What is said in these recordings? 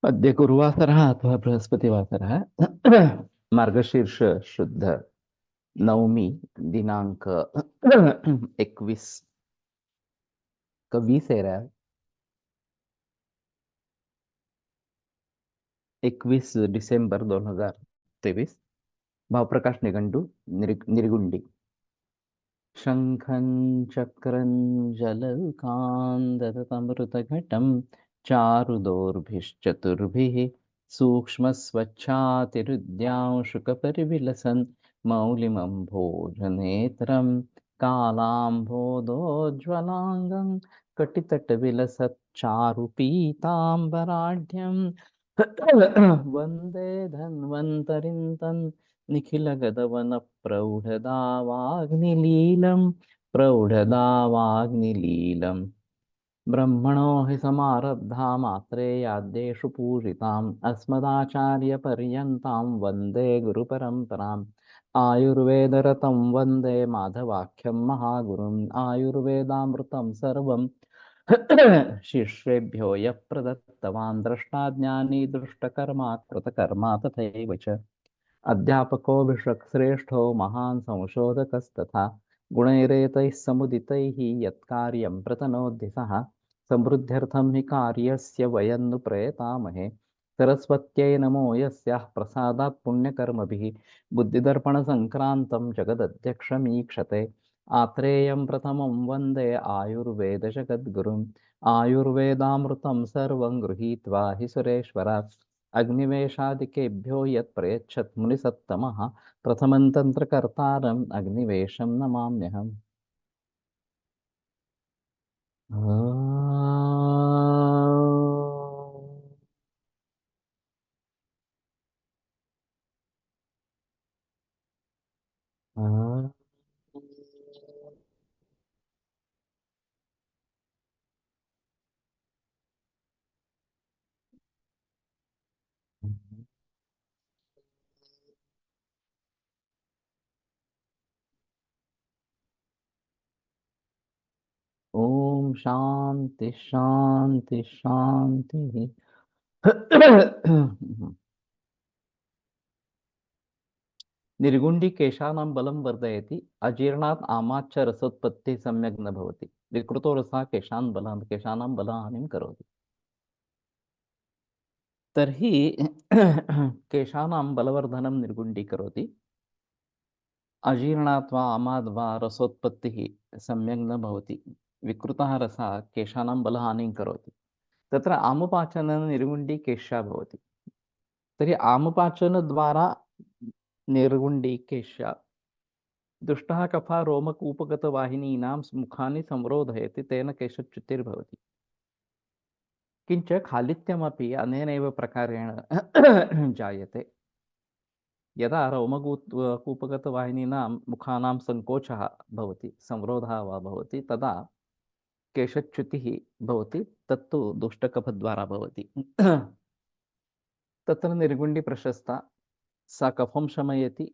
अद्य गुरुवासरः अथवा बृहस्पतिवासरः मार्गशीर्ष शुद्ध नवमी दिनांक 21 का 20 है रहा है 21 डिसेंबर 2023 भावप्रकाश निघंटू निर्गुंडी शंखं चक्रं जलकान्दतमृतघटं चारुदोर्भिश्चतुर्भिः सूक्ष्मस्वच्छातिरुद्यांशुकपरिविलसन् मौलिमम्भोजनेत्रं कालाम्भोदोज्ज्वलाङ्गं कटितटविलसच्चारुपीताम्बराढ्यं वन्दे धन्वन्तरिं तन् निखिलगदवनप्रौढदावाग्निलीलं ब्रह्मणो हि समारब्धा मात्रेयाद्येषु पूजिताम् अस्मदाचार्यपर्यन्तां वन्दे गुरुपरम्पराम् आयुर्वेदरतं वन्दे माधवाख्यं महागुरुम् आयुर्वेदामृतं सर्वं शिष्येभ्यो यः प्रदत्तवान् द्रष्टाज्ञानी दृष्टकर्मा कृतकर्मा तथैव च अध्यापको विश्वश्रेष्ठो महान् संशोधकस्तथा गुणैरेतैः समुदितैः यत्कार्यं प्रतनोति सः समृद्ध्यर्थं हि कार्यस्य वयं नु प्रयतामहे सरस्वत्यै नमो यस्याः प्रसादात् पुण्यकर्मभिः बुद्धिदर्पणसङ्क्रान्तं जगदध्यक्षमीक्षते आत्रेयं प्रथमं वन्दे आयुर्वेदजगद्गुरुम् आयुर्वेदामृतं सर्वं गृहीत्वा हि सुरेश्वरात् अग्निवेशादिकेभ्यो यत् प्रयच्छत् मुनिसत्तमः प्रथमं तन्त्रकर्तारम् अग्निवेशं नमाम्यहम्। ओम शांति शांति शांति। निर्गुण्डी केशानां बलं वर्धयति अजीर्णात् आमाच्च रसोत्पत्तिः सम्यक् न भवति विकृतो रसः केशानां बलहानिं करोति। तर्हि केशानां बलवर्धनं निर्गुण्डी करोति अजीर्णात् वा आमाद् वा रसोत्पत्तिः सम्यक् न भवति विकृतः रसः केशानां बलहानिं करोति। तत्र आमुपाचनेन निर्गुण्डी केश्या भवति। तर्हि आमुपाचनद्वारा निर्गुण्डी केश्या दुष्टः कफः रोमकूपगतवाहिनीनां मुखानि संरोधयति तेन केशच्युतिर्भवति। किञ्च खालित्यमपि अनेनैव प्रकारेण जायते। यदा रोमकूपगतवाहिनीनां मुखानां सङ्कोचः भवति संरोधः वा भवति तदा केशच्युतिः भवति तत्तु दुष्टकफद्वारा भवति। तत्र निर्गुण्डी प्रशस्ता सा कफं शमयति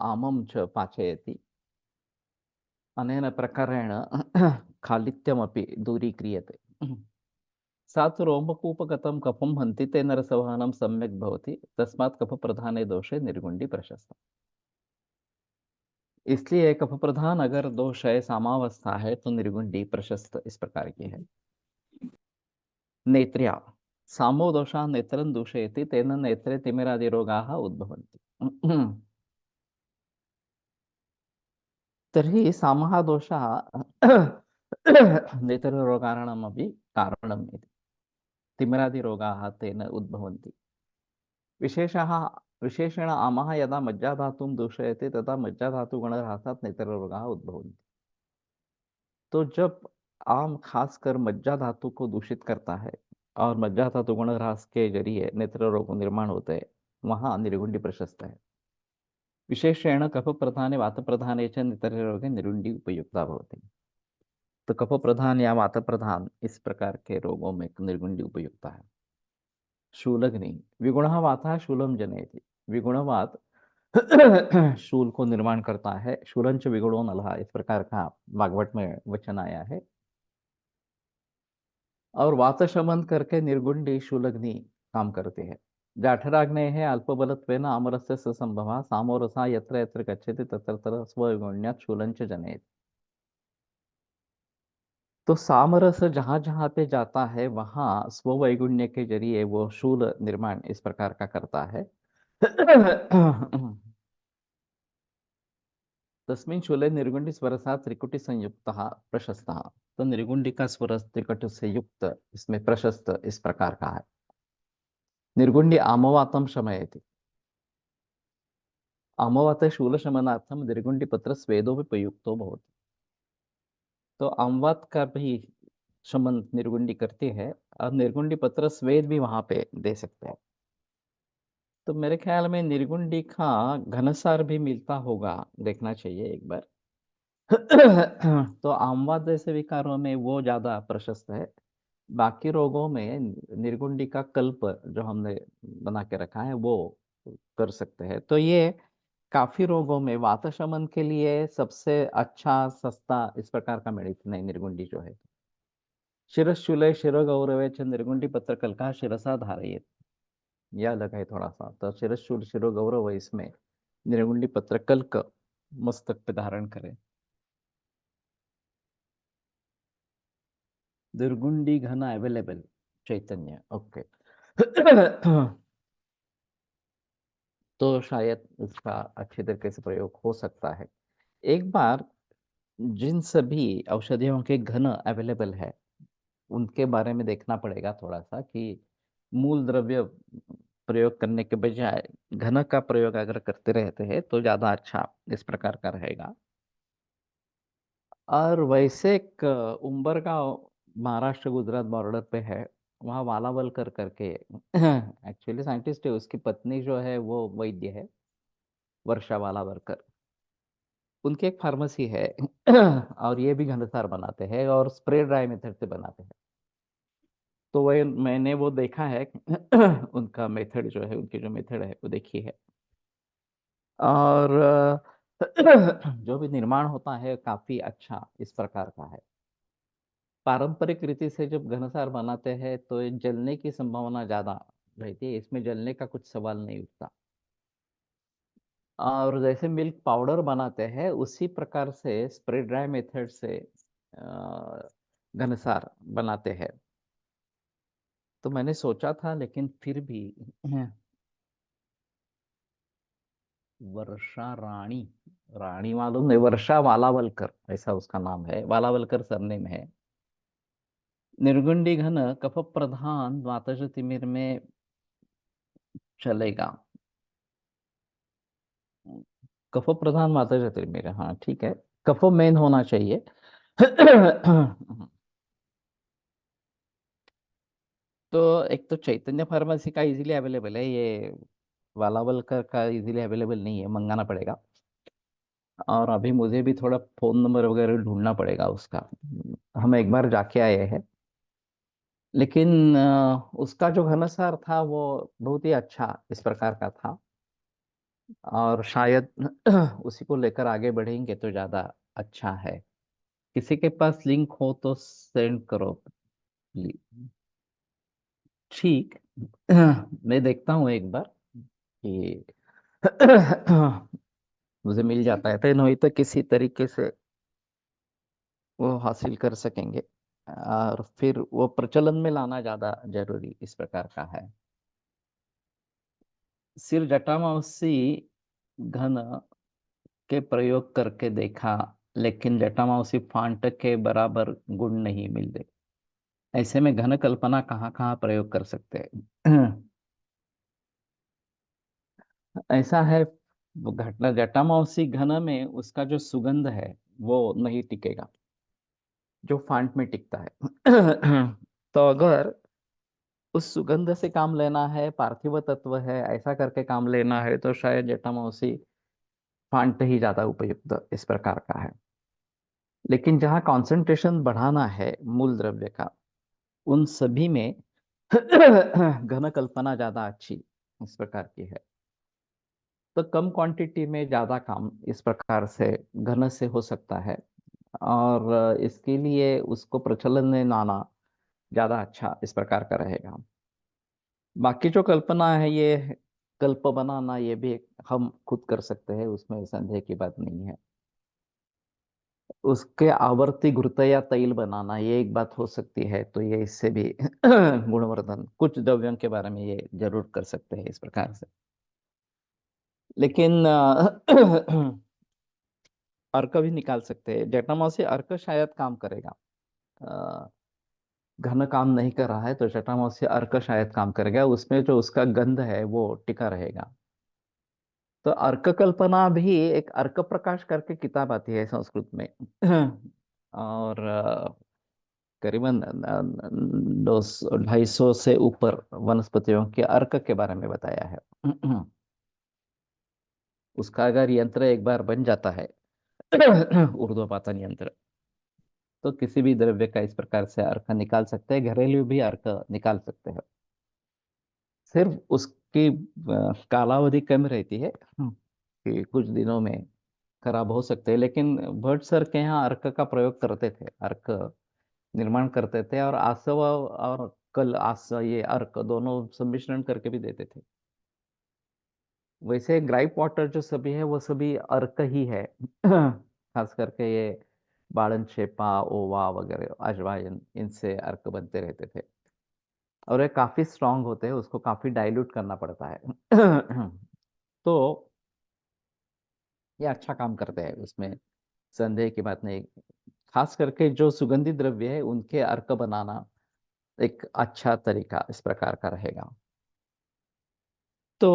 आमं च पाचयति अनेन प्रकारेण खालित्यमपि दूरीक्रियते। सा तु रोमकूपगतं कफं हन्ति तेन रसवहनं सम्यक् भवति तस्मात् कफप्रधाने दोषे निर्गुण्डी प्रशस्ता। इसलिए कफ प्रधान अगर दोष है सामावस्था है तो निर्गुण्डी प्रशस्त इस प्रकार की है। नेत्र्या सामो दोषा नेत्रं दूषयति तेन नेत्रे तिमिरादिरोगाः उद्भवन्ति। तर्हि सामः दोषः नेत्ररोगाणामपि कारणम् इति तिमिरादिरोगाः तेन उद्भवन्ति। विशेषेण आमः यदा मज्जाधातुं दूषयति तदा मज्जाधातुगुणह्रासात् नेत्ररोगाः उद्भवन्ति। तो जब आम खासकर मज्जा धातु को दूषित करता है और मज्जा धातु गुणह्रास के जरिए नेत्र रोग निर्माण होते हैं वहां निर्गुण्डी प्रशस्त है। विशेषेण कफ प्रधाने वात प्रधाने च नेत्ररोगे निर्गुण्डी उपयुक्ता भवति। तो कफ प्रधान या वात प्रधान इस प्रकार के रोगों में निर्गुण्डी उपयुक्ता है। शूलग्नि विगुणः वातः शूलम जनयति विगुणवात शूल को निर्माण करता है शूलंच विगुणो नलः इस प्रकार का भागवत में वचन आया है। और वात शमन करके निर्गुंडी शूलग्नि काम करते हैं। जाठराग्नेः अल्पबलत्वेन आमरस्य ससंभवः सामो रसः यत्र यत्र गच्छति तत्र तत्र स्वगुण्यात् शूलं च जनयति। तो सामरस जहां जहां पे जाता है वहां स्ववैगुण्य के जरिए वो शूल निर्माण इस प्रकार का करता है। तस्मिन् शूले निर्गुंडी स्वरसा त्रिकुटी संयुक्तः प्रशस्तः। तो निर्गुंडी का स्वर त्रिकट से युक्त इसमें प्रशस्त इस प्रकार का है। निर्गुंडी आमवातम शमयति। आमवात शूल शमनार्थम निर्गुंडी पत्र स्वेदो भी प्रयुक्तो भवति। तो आमवात का भी शमन निर्गुंडी करती है और निर्गुंडी पत्र स्वेद भी वहां पे दे सकते हैं। तो मेरे ख्याल में निर्गुंडी का घनसार भी मिलता होगा, देखना चाहिए एक बार। तो आमवात जैसे विकारों में वो ज्यादा प्रशस्त है। बाकी रोगों में निर्गुंडी का कल्प जो हमने बना के रखा है वो कर सकते हैं। तो ये काफी रोगों में वात शमन के लिए सबसे अच्छा सस्ता इस प्रकार का मेडिसिन है निर्गुंडी जो है। शिरशूले शिरोगौरवे च निर्गुंडी पत्र कल्का शिरसा धारयेत्। यह अलग है थोड़ा सा। तो शिरशूल शिरोगौरव इसमें निर्गुंडी पत्र कल्क मस्तक पे धारण करें। निर्गुंडी घन अवेलेबल चैतन्य, ओके। तो शायद इसका अच्छे तरीके से प्रयोग हो सकता है। एक बार जिन सभी औषधियों के घन अवेलेबल है उनके बारे में देखना पड़ेगा थोड़ा सा कि मूल द्रव्य प्रयोग करने के बजाय घन का प्रयोग अगर करते रहते हैं तो ज्यादा अच्छा इस प्रकार का रहेगा। और वैसे एक उम्बरगांव महाराष्ट्र गुजरात बॉर्डर पे है, वहाँ वालावलकर करके एक्चुअली साइंटिस्ट है, उसकी पत्नी जो है वो वैद्य है, वर्षा वालावलकर। उनकी एक फार्मेसी है। और ये भी घनसार बनाते हैं और स्प्रे ड्राई मेथड से बनाते हैं। तो वह मैंने वो देखा है। उनका मेथड जो है, उनकी जो मेथड है वो देखी है। और जो भी निर्माण होता है काफी अच्छा इस प्रकार का है। पारंपरिक रीति से जब घनसार बनाते हैं तो ये जलने की संभावना ज्यादा रहती है, इसमें जलने का कुछ सवाल नहीं उठता। और जैसे मिल्क पाउडर बनाते हैं उसी प्रकार से स्प्रे ड्राई मेथड से घनसार बनाते हैं। तो मैंने सोचा था लेकिन फिर भी वर्षा रानी, रानी मालूम नहीं, वर्षा वालावलकर ऐसा उसका नाम है, वालावलकर सरनेम है। निर्गुंडी घन कफ प्रधान वातज तिमिर में चलेगा। कफ प्रधान वातज तिमिर, हाँ ठीक है। कफ मेन होना चाहिए। तो एक तो चैतन्य फार्मेसी का इजीली अवेलेबल है ये, वालावलकर का इजीली अवेलेबल नहीं है, मंगाना पड़ेगा। और अभी मुझे भी थोड़ा फोन नंबर वगैरह ढूंढना पड़ेगा उसका। हम एक बार जाके आए हैं। लेकिन उसका जो घनसार था वो बहुत ही अच्छा इस प्रकार का था। और शायद उसी को लेकर आगे बढ़ेंगे तो ज्यादा अच्छा है। किसी के पास लिंक हो तो सेंड करो प्लीज। ठीक। मैं देखता हूँ एक बार कि मुझे मिल जाता है तो नहीं तो किसी तरीके से वो हासिल कर सकेंगे। और फिर वो प्रचलन में लाना ज्यादा जरूरी इस प्रकार का है। सिर जटामांसी घन के प्रयोग करके देखा, लेकिन जटामांसी फांट के बराबर गुण नहीं मिलते। ऐसे में घन कल्पना कहाँ कहाँ प्रयोग कर सकते हैं? ऐसा है, वो घटना जटामांसी घन में उसका जो सुगंध है वो नहीं टिकेगा जो फांट में टिकता है। तो अगर उस सुगंध से काम लेना है, पार्थिव तत्व है ऐसा करके काम लेना है, तो शायद जटामांसी फांट ही ज्यादा उपयुक्त इस प्रकार का है। लेकिन जहाँ कंसंट्रेशन बढ़ाना है मूल द्रव्य का, उन सभी में घन कल्पना ज्यादा अच्छी इस प्रकार की है। तो कम क्वांटिटी में ज्यादा काम इस प्रकार से घन से हो सकता है। और इसके लिए उसको प्रचलन में लाना ज्यादा अच्छा इस प्रकार का रहेगा। बाकी जो कल्पना है, ये कल्प बनाना ये भी हम खुद कर सकते हैं, उसमें संदेह की बात नहीं है। उसके आवर्ती घृत या तैल बनाना ये एक बात हो सकती है, तो ये इससे भी गुणवर्धन कुछ द्रव्यों के बारे में ये जरूर कर सकते हैं इस प्रकार से। लेकिन अर्क भी निकाल सकते हैं। जटामांसी से अर्क शायद काम करेगा। अ, घन काम नहीं कर रहा है तो जटामांसी से अर्क शायद काम करेगा, उसमें जो उसका गंध है वो टिका रहेगा। तो अर्क कल्पना भी एक अर्क प्रकाश करके किताब आती है संस्कृत में। और करीबन 200-250 से ऊपर वनस्पतियों के अर्क के बारे में बताया है। उसका अगर यंत्र एक बार बन जाता है, ऊर्ध्वपातन यंत्र, तो किसी भी द्रव्य का इस प्रकार से अर्क निकाल सकते हैं, घरेलू भी अर्क निकाल सकते हैं। सिर्फ उसकी कालावधि कम रहती है, कि कुछ दिनों में खराब हो सकते हैं। लेकिन भट्ट सर के यहाँ अर्क का प्रयोग करते थे, अर्क निर्माण करते थे, और आसव और कल आस ये अर्क दोनों सम्मिश्रण करके भी देते थे। वैसे ग्राइप वाटर जो सभी है वो सभी अर्क ही है। खास करके ये बाड़नशेपा, ओवा वगैरह, अजवाइन, इनसे अर्क बनते रहते थे। और ये काफी स्ट्रांग होते हैं, उसको काफी डाइल्यूट करना पड़ता है। तो ये अच्छा काम करते हैं, उसमें संदेह की बात नहीं। खास करके जो सुगंधित द्रव्य है उनके अर्क बनाना एक अच्छा तरीका इस प्रकार का रहेगा। तो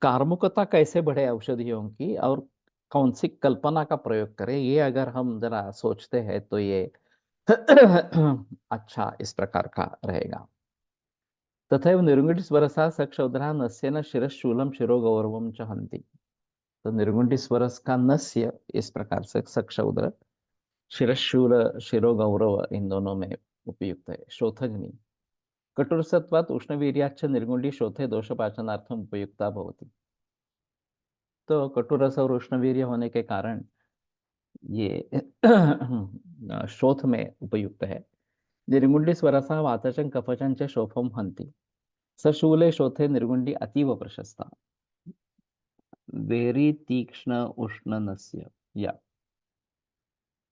कार्मुकता कैसे बढ़े औषधियों की, और कौन सी कल्पना का प्रयोग करें, ये अगर हम जरा सोचते हैं तो ये अच्छा इस प्रकार का रहेगा। तथैव निर्गुण्डिस स्वरसा सक्षौधरा नस्य न शिरशूलम शिरोगौरवम च हन्ति। तो निर्गुण्डिस स्वरस का नस्य इस प्रकार से सक्षौधर, शिरशूल, शिरोगौरव इन दोनों में उपयुक्त है। शोथग्नि कटुरसत्वात् उष्णवीर्याच्च निर्गुण्डी शोथे दोषपाचनार्थम उपयुक्ता भवति। तो कटुरस और उष्णवीर्य होने के कारण ये शोथ में उपयुक्त है। निर्गुण्डी स्वरसा वातचं कफचं च शोफम हन्ति। सशूले शोथे निर्गुण्डी अतीव प्रशस्ता। वेरी तीक्ष्ण उष्ण नस्य, या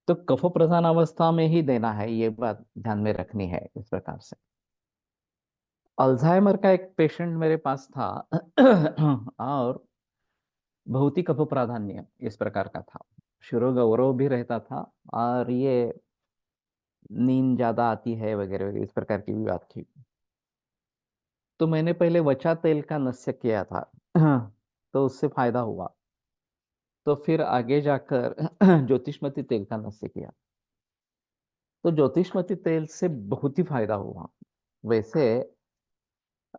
तो कफ प्रधान अवस्था में ही देना है, ये बात ध्यान में रखनी है इस प्रकार से। अल्जाइमर का एक पेशेंट मेरे पास था। और बहुत ही कफ प्राधान्य इस प्रकार का था, शिरो गौरव भी रहता था, और ये नींद ज्यादा आती है वगैरह वगैरह इस प्रकार की भी बात थी। तो मैंने पहले वचा तेल का नस्य किया था। तो उससे फायदा हुआ। तो फिर आगे जाकर ज्योतिषमती तेल का नस्य किया, तो ज्योतिषमती तेल से बहुत ही फायदा हुआ। वैसे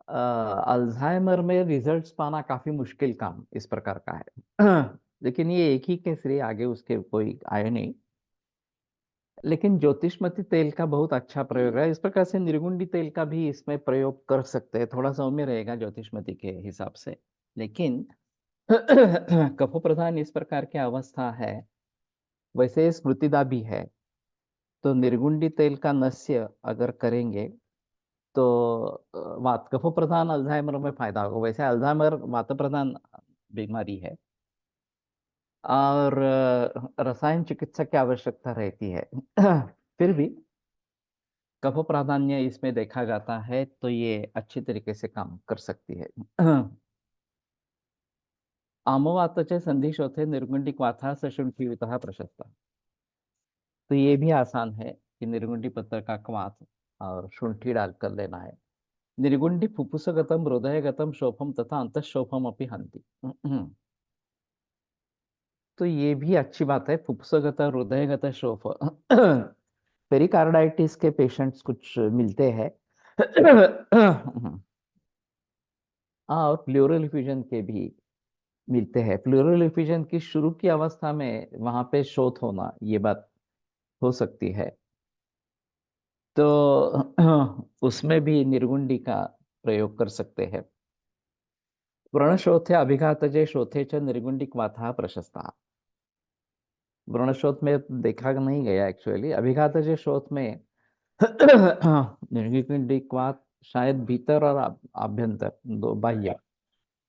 अल्जाइमर में रिजल्ट्स पाना काफी मुश्किल काम इस प्रकार का है। लेकिन ये एक ही केस रही, आगे उसके कोई आए नहीं। लेकिन ज्योतिषमती तेल का बहुत अच्छा प्रयोग है। इस प्रकार से निर्गुंडी तेल का भी इसमें प्रयोग कर सकते हैं, थोड़ा सौम्य रहेगा ज्योतिषमती के हिसाब से। लेकिन कफो प्रधान इस प्रकार की अवस्था है, वैसे स्मृतिदा भी है, तो निर्गुंडी तेल का नस्य अगर करेंगे तो वात कफो प्रधान अल्जाइमर में फायदा होगा। वैसे अल्जाइमर वात प्रधान बीमारी है, और रसायन चिकित्सा की आवश्यकता रहती है। फिर भी कफ प्राधान्य इसमें देखा जाता है, तो ये अच्छी तरीके से काम कर सकती है। आमवातचे संधिश होते निर्गुंडिक वाथा सशुंठीयुतः प्रशस्ता। तो ये भी आसान है कि निर्गुंडी पत्र का क्वाथ और शुंठी डालकर लेना है। निर्गुंडी फुफ्फुसगतम हृदयगतम शोफम तथा अंतःशोफम अपि हन्ति। तो ये भी अच्छी बात है, फुफ्फुसगत हृदयगत शोफ। पेरिकार्डाइटिस के पेशेंट्स कुछ मिलते हैं। और प्लूरल इफ्यूजन के भी मिलते हैं। प्लूरल इफ्यूजन की शुरू की अवस्था में वहां पे शोथ होना, ये बात हो सकती है। तो उसमें भी निर्गुंडी का प्रयोग कर सकते हैं। व्रणशोथे अभिघातजे शोथे च निर्गुंडिक वाथा प्रशस्ता। व्रणशोथ में देखा नहीं गया एक्चुअली, अभिघातजे शोथ में निर्विघ्निकवात शायद भीतर और आभ्यंतर दो बाह्य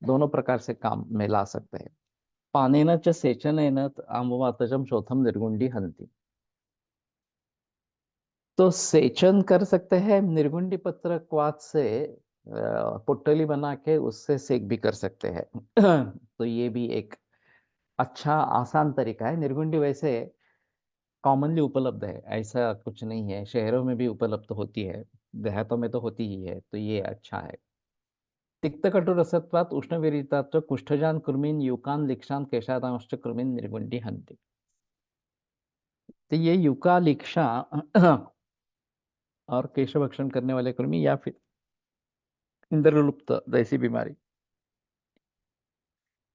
दोनों प्रकार से काम में ला सकते हैं। पानेन च सेचनेन आमवातजम शोथम निर्गुंडी हंति। तो सेचन कर सकते हैं निर्गुंडी पत्र क्वाथ से, पुट्टली बना के उससे सेक भी कर सकते हैं। तो ये भी एक अच्छा आसान तरीका है। निर्गुंडी वैसे कॉमनली उपलब्ध है, ऐसा कुछ नहीं है, शहरों में भी उपलब्ध होती है, देहातों में तो होती ही है, तो ये अच्छा है। तिक्त कटु रसत्वात् उष्ण विरितात् कुष्ठजान कुर्मीन यूकान लिक्षान केशादांश्च कुर्मीन निर्गुंडी हंति। तो ये यूका लिक्षा और केश भक्षण करने वाले कृमि या फिर इंद्रलुप्त जैसी बीमारी,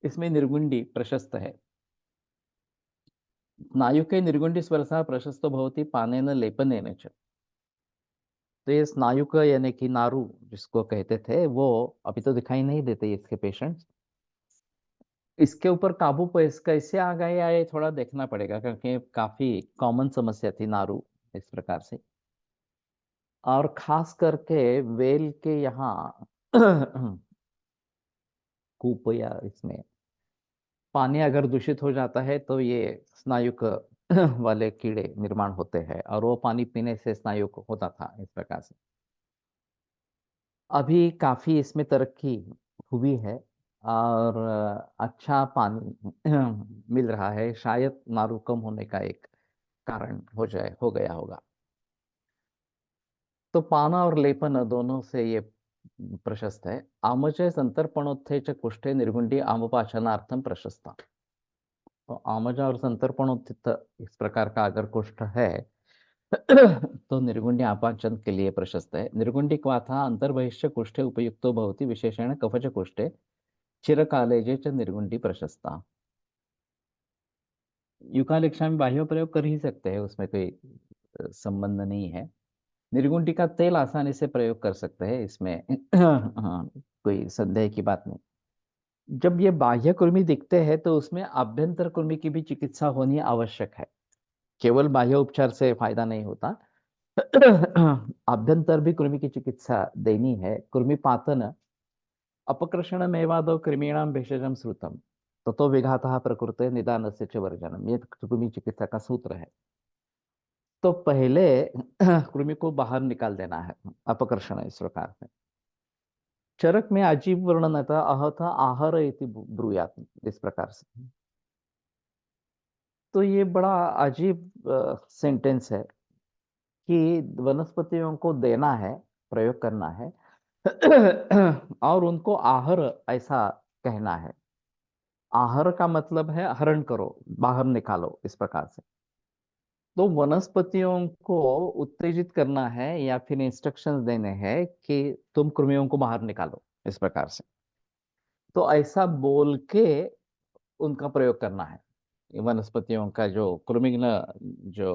इसमें निर्गुंडी प्रशस्त है। स्नायुके निर्गुंडी स्पर्शः प्रशस्तो भवति पानेन लेपनेन च। तो ये स्नायु का यानी कि नारू जिसको कहते थे, वो अभी तो दिखाई नहीं देते इसके पेशेंट्स। इसके ऊपर काबू कैसे आ गए या ये थोड़ा देखना पड़ेगा, क्योंकि काफी कॉमन समस्या थी नारू इस प्रकार से। और खास करके वेल के यहाँ कूप या इसमें पानी अगर दूषित हो जाता है तो ये स्नायुक वाले कीड़े निर्माण होते हैं, और वो पानी पीने से स्नायुक होता था इस प्रकार से। अभी काफी इसमें तरक्की हुई है और अच्छा पानी मिल रहा है, शायद नारू कम होने का एक कारण हो गया होगा। तो पाना और लेपन दोनों से ये प्रशस्त है। आमचे संतर्पणोत्थे च कुष्ठे निर्गुंडी आमपाचनार्थम प्रशस्ता। तो आमजा और संतर्पणोत्थित इस प्रकार का अगर कुष्ठ है तो निर्गुंडी आपाचन के लिए प्रशस्त है। निर्गुंडी क्वाथा अंतर्बहिश्च कुष्ठे उपयुक्तो भवति विशेषण कफच कुष्ठे चिरकालेजे च निर्गुंडी प्रशस्ता। युकालिक्षा में बाह्य प्रयोग कर ही सकते हैं, उसमें कोई संबंध नहीं है। निर्गुंडी का तेल आसानी से प्रयोग कर सकते हैं, इसमें हाँ, कोई संदेह की बात नहीं। जब ये बाह्य कृमि दिखते हैं तो उसमें आभ्यंतर कृमि की भी चिकित्सा होनी आवश्यक है, केवल बाह्य उपचार से फायदा नहीं होता। आभ्यंतर भी कृमि की चिकित्सा देनी है। कृमिपातन अपकृषण मेवादो कृमीणाम भेषजम श्रुतम ततो विघातः प्रकृते निदानस्य च वर्जनम, ये कृमि चिकित्सा का सूत्र है। तो पहले कृमि को बाहर निकाल देना है, अपकर्षण इस प्रकार से। चरक में अजीब वर्णन था, अहथ आहार इति ब्रूयात, इस प्रकार से। तो ये बड़ा अजीब सेंटेंस है कि वनस्पतियों को देना है, प्रयोग करना है और उनको आहार ऐसा कहना है। आहार का मतलब है हरण करो, बाहर निकालो, इस प्रकार से। तो वनस्पतियों को उत्तेजित करना है या फिर इंस्ट्रक्शंस देने हैं कि तुम कृमियों को बाहर निकालो, इस प्रकार से। तो ऐसा बोल के उनका प्रयोग करना है। ये वनस्पतियों का जो कृमिघ्न जो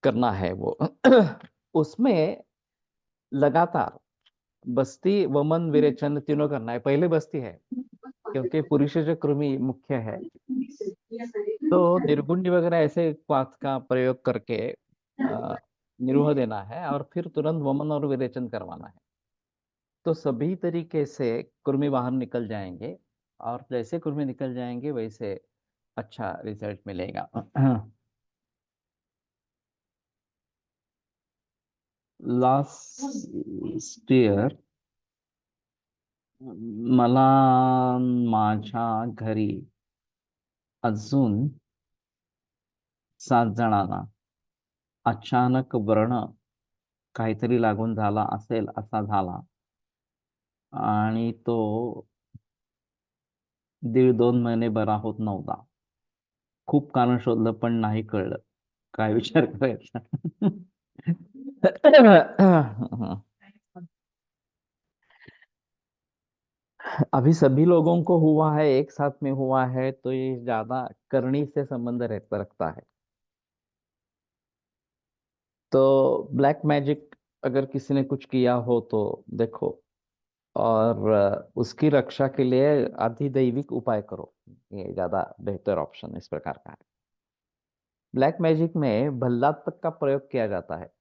करना है वो उसमें लगातार बस्ती वमन विरेचन तीनों करना है। पहले बस्ती है, क्योंकि पुरुष जो कृमि मुख्य है। तो निर्गुंडी वगैरह ऐसे क्वाथ का प्रयोग करके निरूह देना है और फिर तुरंत वमन और विरेचन करवाना है। तो सभी तरीके से कुर्मी बाहर निकल जाएंगे, और जैसे कुर्मी निकल जाएंगे वैसे अच्छा रिजल्ट मिलेगा। लास्ट ईयर मला माझ्या घरी अजून 7 जणांना अचानक व्रण काहीतरी लागून झाला असेल असा झाला, आणि तो 1.5-2 महिने बरा होत नव्हता. खूप कारण शोधलं पण नाही कळलं काय विचार करायचा. अभी सभी लोगों को हुआ है, एक साथ में हुआ है, तो ये ज्यादा करनी से संबंध रखता है। तो ब्लैक मैजिक अगर किसी ने कुछ किया हो तो देखो, और उसकी रक्षा के लिए अधिदैविक उपाय करो, ये ज्यादा बेहतर ऑप्शन इस प्रकार का है। ब्लैक मैजिक में भल्लातक का प्रयोग किया जाता है।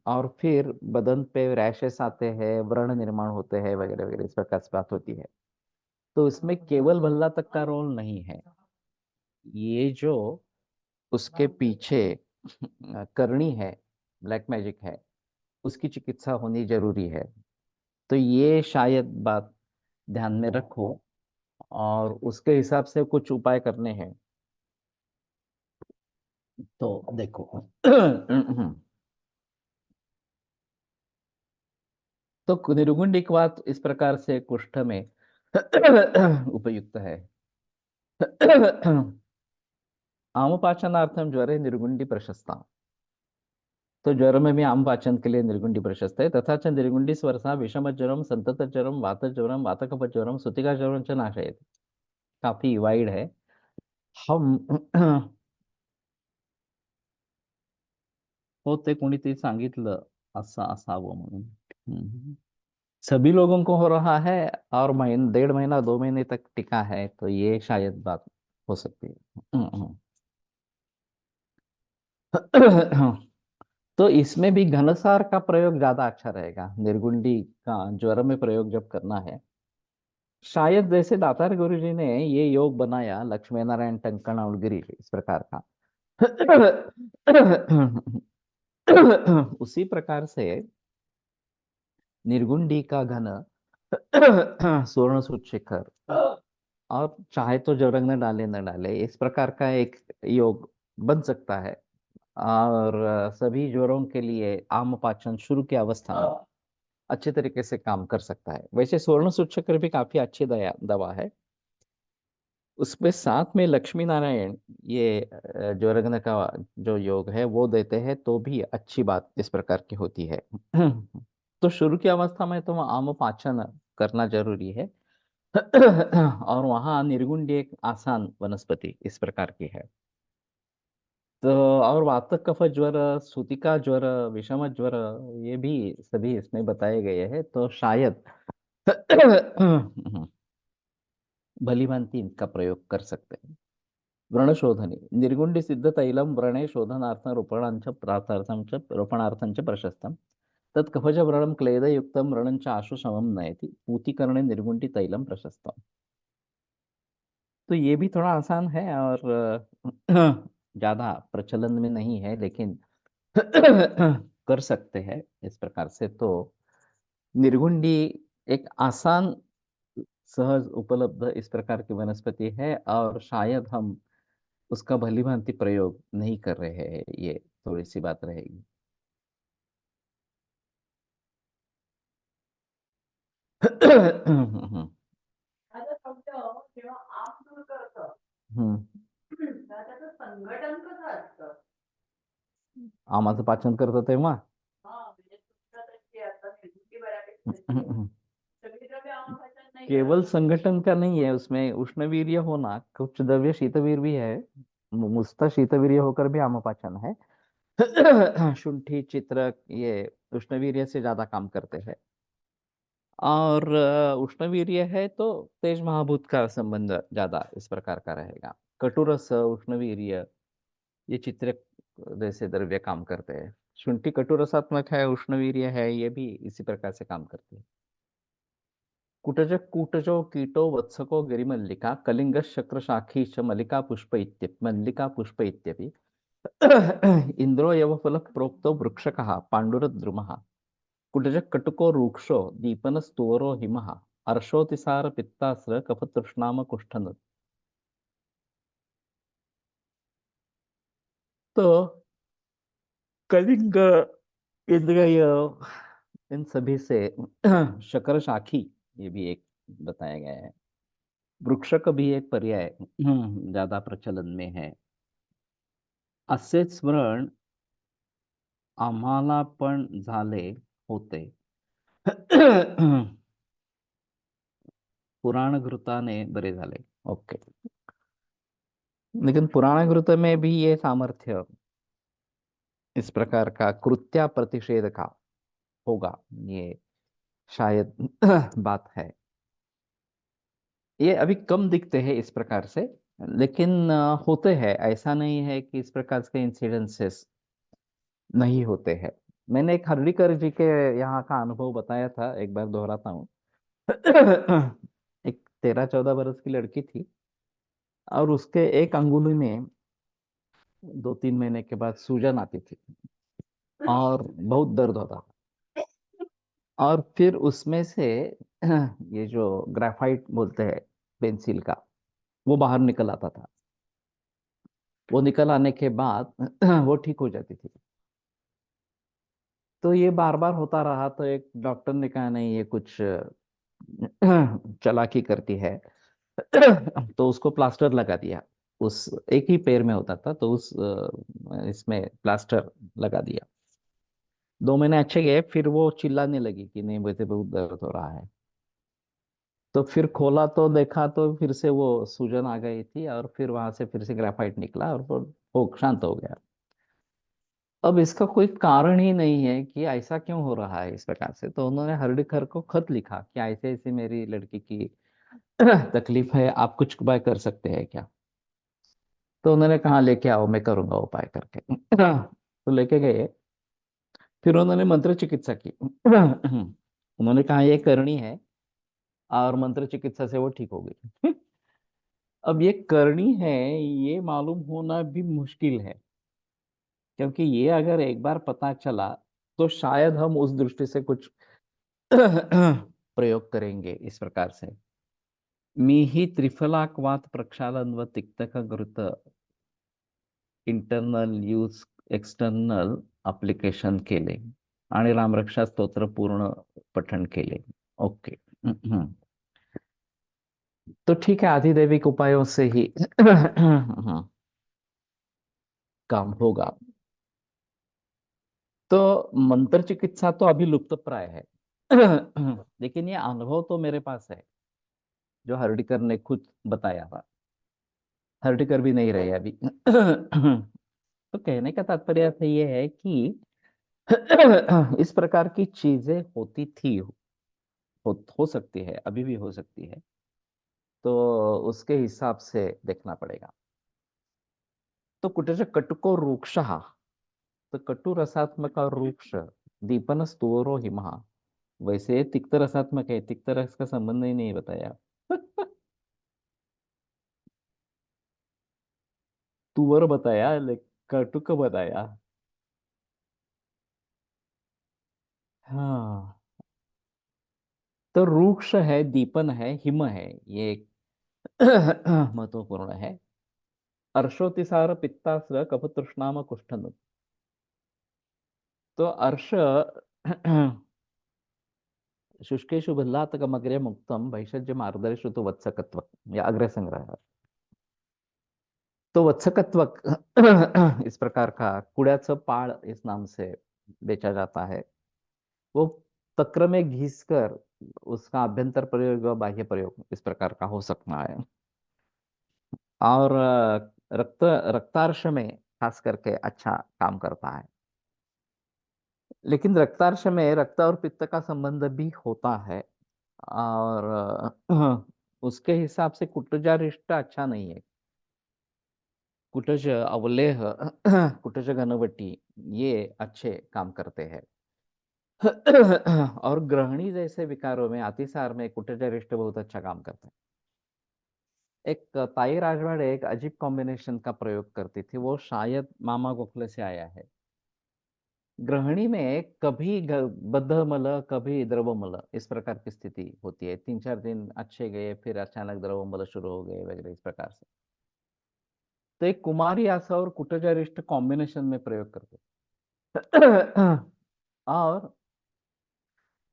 और फिर बदन पे रैशेस आते हैं, व्रण निर्माण होते हैं, वगैरह वगैरह, इस प्रकार से बात होती है। तो इसमें केवल भल्ला तक का रोल नहीं है। ये जो उसके पीछे करनी है, ब्लैक मैजिक है, उसकी चिकित्सा होनी जरूरी है। तो ये शायद बात ध्यान में रखो, और उसके हिसाब से कुछ उपाय करने हैं। तो देखो। तो निर्गुंडिकवात इस प्रकार से कुष्ठ में उपयुक्त है। आमपाचनार्थम ज्वरे निर्गुंडी प्रशस्ता। तो ज्वर में भी आम पाचन के लिए निर्गुंडी प्रशस्त है। तथा च निर्गुंडी स्वर्षा विषम ज्वरम संतत ज्वरम वात ज्वरम वातकफ ज्वरम सुतिका ज्वरम च नाशयति। काफी वाइड है। हम हो ते कोणीतरी सांगितलं असं असावं म्हणून। हम्म। सभी लोगों को हो रहा है, और महीने 1.5 महीना 2 महीने तक टिका है, तो ये शायद बात हो सकती है। तो इसमें भी घनसार का प्रयोग ज्यादा अच्छा रहेगा। निर्गुंडी का ज्वर में प्रयोग जब करना है, शायद जैसे दातार गुरु जी ने ये योग बनाया, लक्ष्मी नारायण टंकण और गिरी इस प्रकार का, उसी प्रकार से निर्गुंडी का घन स्वर्ण शिखर, और चाहे तो जबरंग न डाले न डाले, इस प्रकार का एक योग बन सकता है। और सभी ज्वरों के लिए आम पाचन शुरू की अवस्था में अच्छे तरीके से काम कर सकता है। वैसे स्वर्ण सूचक्र भी काफी अच्छी दवा है। उसमें साथ में लक्ष्मी नारायण, ये ज्वरग्न का जो योग है वो देते हैं, तो भी अच्छी बात इस प्रकार की होती है। तो शुरू की अवस्था में तो आम पाचन करना जरूरी है। और वहाँ निर्गुंडी एक आसान वनस्पति इस प्रकार की है। तो और वात कफ ज्वर, सूतिका ज्वर, विषम ज्वर, ये भी सभी इसमें बताए गए हैं, तो शायद भली भांति इनका प्रयोग कर सकते हैं। व्रणशोधने निर्गुंडी सिद्ध तैलम व्रणे शोधनार्थं रोपणांच प्रार्थार्थं च रोपणार्थं च प्रशस्तं तत् कफज व्रणं क्लेदयुक्तं व्रणं च आशु समं नयति पूतिकरणे निर्गुंडी तैलम प्रशस्तम। तो ये भी थोड़ा आसान है, और ज्यादा प्रचलन में नहीं है, लेकिन कर सकते हैं इस प्रकार से। तो निर्गुंडी एक आसान, सहज उपलब्ध इस प्रकार की वनस्पति है, और शायद हम उसका भली भांति प्रयोग नहीं कर रहे हैं, ये थोड़ी सी बात रहेगी। हम्म। आता फक्त जेव्हा आप दूर करतं हम्म। तेव्हा त्याचं संघटन कसं असतं? आमाचं पाचन करतं तेव्हा म्हणजे तुमच्या तशी आता निर्मिती बऱ्यापैकी तशी आहे. सगळी द्रव्य आम्हाला नाही केवल करत. संगठन का नहीं है, उसमें उष्णवीर्य होना, कुछ द्रव्य शीतवीर भी है। मुस्ता शीतवीर्य होकर भी आमपाचन है। शुंठी चित्रक ये उष्णवीर्य से ज्यादा काम करते हैं। और उष्णवीर्य है तो तेज महाभूत का संबंध ज्यादा इस प्रकार का रहेगा। कटुरस उष्णवीर्य, ये चित्रक जैसे द्रव्य काम करते हैं। शुंठी कटुरसात्मक है, उष्णवीर्य है, ये भी इसी प्रकार से काम करती है। कुटज कूटजो कीटो वत्सको गिरिमल्लिका कलिंग शक्र शाखी च मल्लिका पुष्प मल्लिका पुष्प इत्यपि। इंद्रो यवफल प्रोक्तो वृक्षकः पाण्डुरद्रुमः कुटज कटुको रूक्षो दीपन स्तुवरो हिमः अर्शोतिसार पित्तास्र कफतृष्णाम कुष्ठन। तो कलिंग, इंद्रिय, इन सभी से शकर शाखी, ये भी एक बताया गया है। वृक्षक भी एक पर्याय ज्यादा प्रचलन में है। असेच स्मरण आम्हाला पण झाले होते। पुराण घृताने बरे झाले। ओके। लेकिन पुराण घृत में भी ये सामर्थ्य इस प्रकार का कृत्या प्रतिषेध का होगा, ये शायद बात है। ये अभी कम दिखते हैं इस प्रकार से, लेकिन होते हैं, ऐसा नहीं है कि इस प्रकार के इंसिडेंसेस नहीं होते हैं। मैंने एक हर्डीकर जी के यहाँ का अनुभव बताया था, एक बार दोहराता हूँ। एक 13-14 बरस की लड़की थी, और उसके एक अंगुली में 2-3 महीने के बाद सूजन आती थी, और बहुत दर्द होता था। और फिर उसमें से ये जो ग्रेफाइट बोलते हैं पेंसिल का, वो बाहर निकल आता था। वो निकल आने के बाद वो ठीक हो जाती थी। तो ये बार बार होता रहा, तो एक डॉक्टर ने कहा नहीं, ये कुछ चालाकी करती है। तो उसको प्लास्टर लगा दिया। उस एक ही पैर में होता था, तो उस इसमें प्लास्टर लगा दिया। 2 महीने अच्छे गए, फिर वो चिल्लाने लगी कि नहीं, मुझे बहुत दर्द हो रहा है। तो फिर खोला तो देखा, तो फिर से वो सूजन आ गई थी, और फिर वहां से फिर से ग्रेफाइट निकला, और वो शांत हो गया। अब इसका कोई कारण ही नहीं है कि ऐसा क्यों हो रहा है इस प्रकार से। तो उन्होंने हर्डीकर को खत लिखा कि ऐसे ऐसे मेरी लड़की की तकलीफ है, आप कुछ उपाय कर सकते हैं क्या। तो उन्होंने कहा लेके आओ, मैं करूंगा उपाय करके। तो लेके गए। फिर उन्होंने मंत्र चिकित्सा की। उन्होंने कहा ये करनी है, और मंत्र चिकित्सा से वो ठीक हो गई। अब ये करनी है, ये मालूम होना भी मुश्किल है, क्योंकि ये अगर एक बार पता चला, तो शायद हम उस दृष्टि से कुछ प्रयोग करेंगे इस प्रकार से। मी ही त्रिफलाक्वात प्रक्षालन व तिक्तक घृत इंटरनल यूज एक्सटर्नल अप्लिकेशन केले, आणि रामरक्षा स्तोत्र पूर्ण पठण केले। ओके। तो ठीक है, आधिदैविक उपायों से ही काम होगा। तो मंत्र चिकित्सा तो अभी लुप्त प्राय है। लेकिन ये अनुभव तो मेरे पास है, जो हर्डीकर ने खुद बताया था। हर्डीकर भी नहीं रहे अभी। तो कहने का तात्पर्य अर्थ ये है कि इस प्रकार की चीजें होती थी, हो सकती है, अभी भी हो सकती है। तो उसके हिसाब से देखना पड़ेगा। तो कुठे कटुको वृक्ष, तो कटु रसात्मक और वृक्ष, दीपन स्तुवरो हिमः, वैसे तिक्त रसात्मक है, तिक्त रस का संबंध ही नहीं बताया। तुवर बताया, कटुक बताया। हाँ। तो रूक्ष है, दीपन है, हिम है, ये एक महत्वपूर्ण है। अर्शोतिसार पित्तास्त्र कफतृष्णाम कुष्ठन। तो अर्श शुष्केशु बल्लातकमग्रे मुक्तम भैषज्य मार्दरेषु तो वत्सकत्व, या अग्र संग्रह। तो वत्सकत्वक इस प्रकार का कुड़ाचं पाळ इस नाम से बेचा जाता है। वो तक्र में घिस कर उसका अभ्यंतर प्रयोग व बाह्य प्रयोग इस प्रकार का हो सकता है। और रक्तार्श में खास करके अच्छा काम करता है। लेकिन रक्तार्श में रक्त और पित्त का संबंध भी होता है, और उसके हिसाब से कुटजा रिष्ट अच्छा नहीं है। कुटज अवलेह, कुटज घनवटी, ये अच्छे काम करते हैं। और ग्रहणी जैसे विकारों में, अतिसार में कुटज रिष्ट बहुत अच्छा काम करता है। एक ताई राजवाड़े एक अजीब कॉम्बिनेशन का प्रयोग करती थी, वो शायद मामा गोखले से आया है। ग्रहणी में कभी बद्धमल, कभी द्रवमल, इस प्रकार की स्थिति होती है। 3-4 दिन अच्छे गए, फिर अचानक द्रवमल शुरू हो गए वगैरह इस प्रकार से। तो एक कुमारी आशा और कुटजारिष्ट कॉम्बिनेशन में प्रयोग करते। और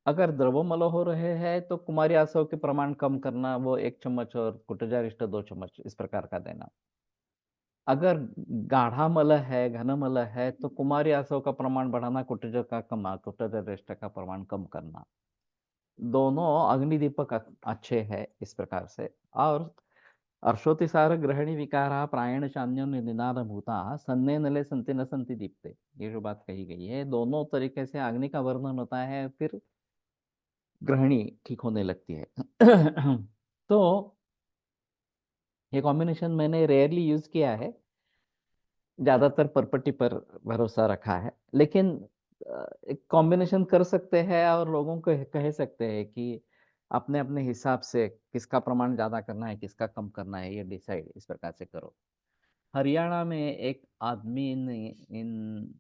अगर द्रवमल हो रहे हैं, तो कुमारी आशव के प्रमाण कम करना, वो 1 चम्मच, और कुटजारिष्ट 2 चम्मच इस प्रकार का देना। अगर गाढ़ा मल है, घन मल है, तो कुमारी आशव का प्रमाण बढ़ाना, कुटज का कम, कुटजारिष्ट का प्रमाण कम करना। दोनों अग्निदीपक अच्छे हैं इस प्रकार से। और अर्शोतिसार ग्रहणी विकारा प्रायण चान्य निनाद भूता सन्ने नले संति न संति दीप्ते, ये जो बात कही गई है, दोनों तरीके से अग्नि का वर्णन होता है, फिर ग्रहणी ठीक होने लगती है। तो ये कॉम्बिनेशन मैंने रेयरली यूज किया है। ज्यादातर परपटी पर भरोसा रखा है, लेकिन एक कॉम्बिनेशन कर सकते हैं और लोगों को कह सकते हैं कि अपने अपने हिसाब से किसका प्रमाण ज्यादा करना है किसका कम करना है, ये डिसाइड इस प्रकार से करो। हरियाणा में एक आदमी ने इन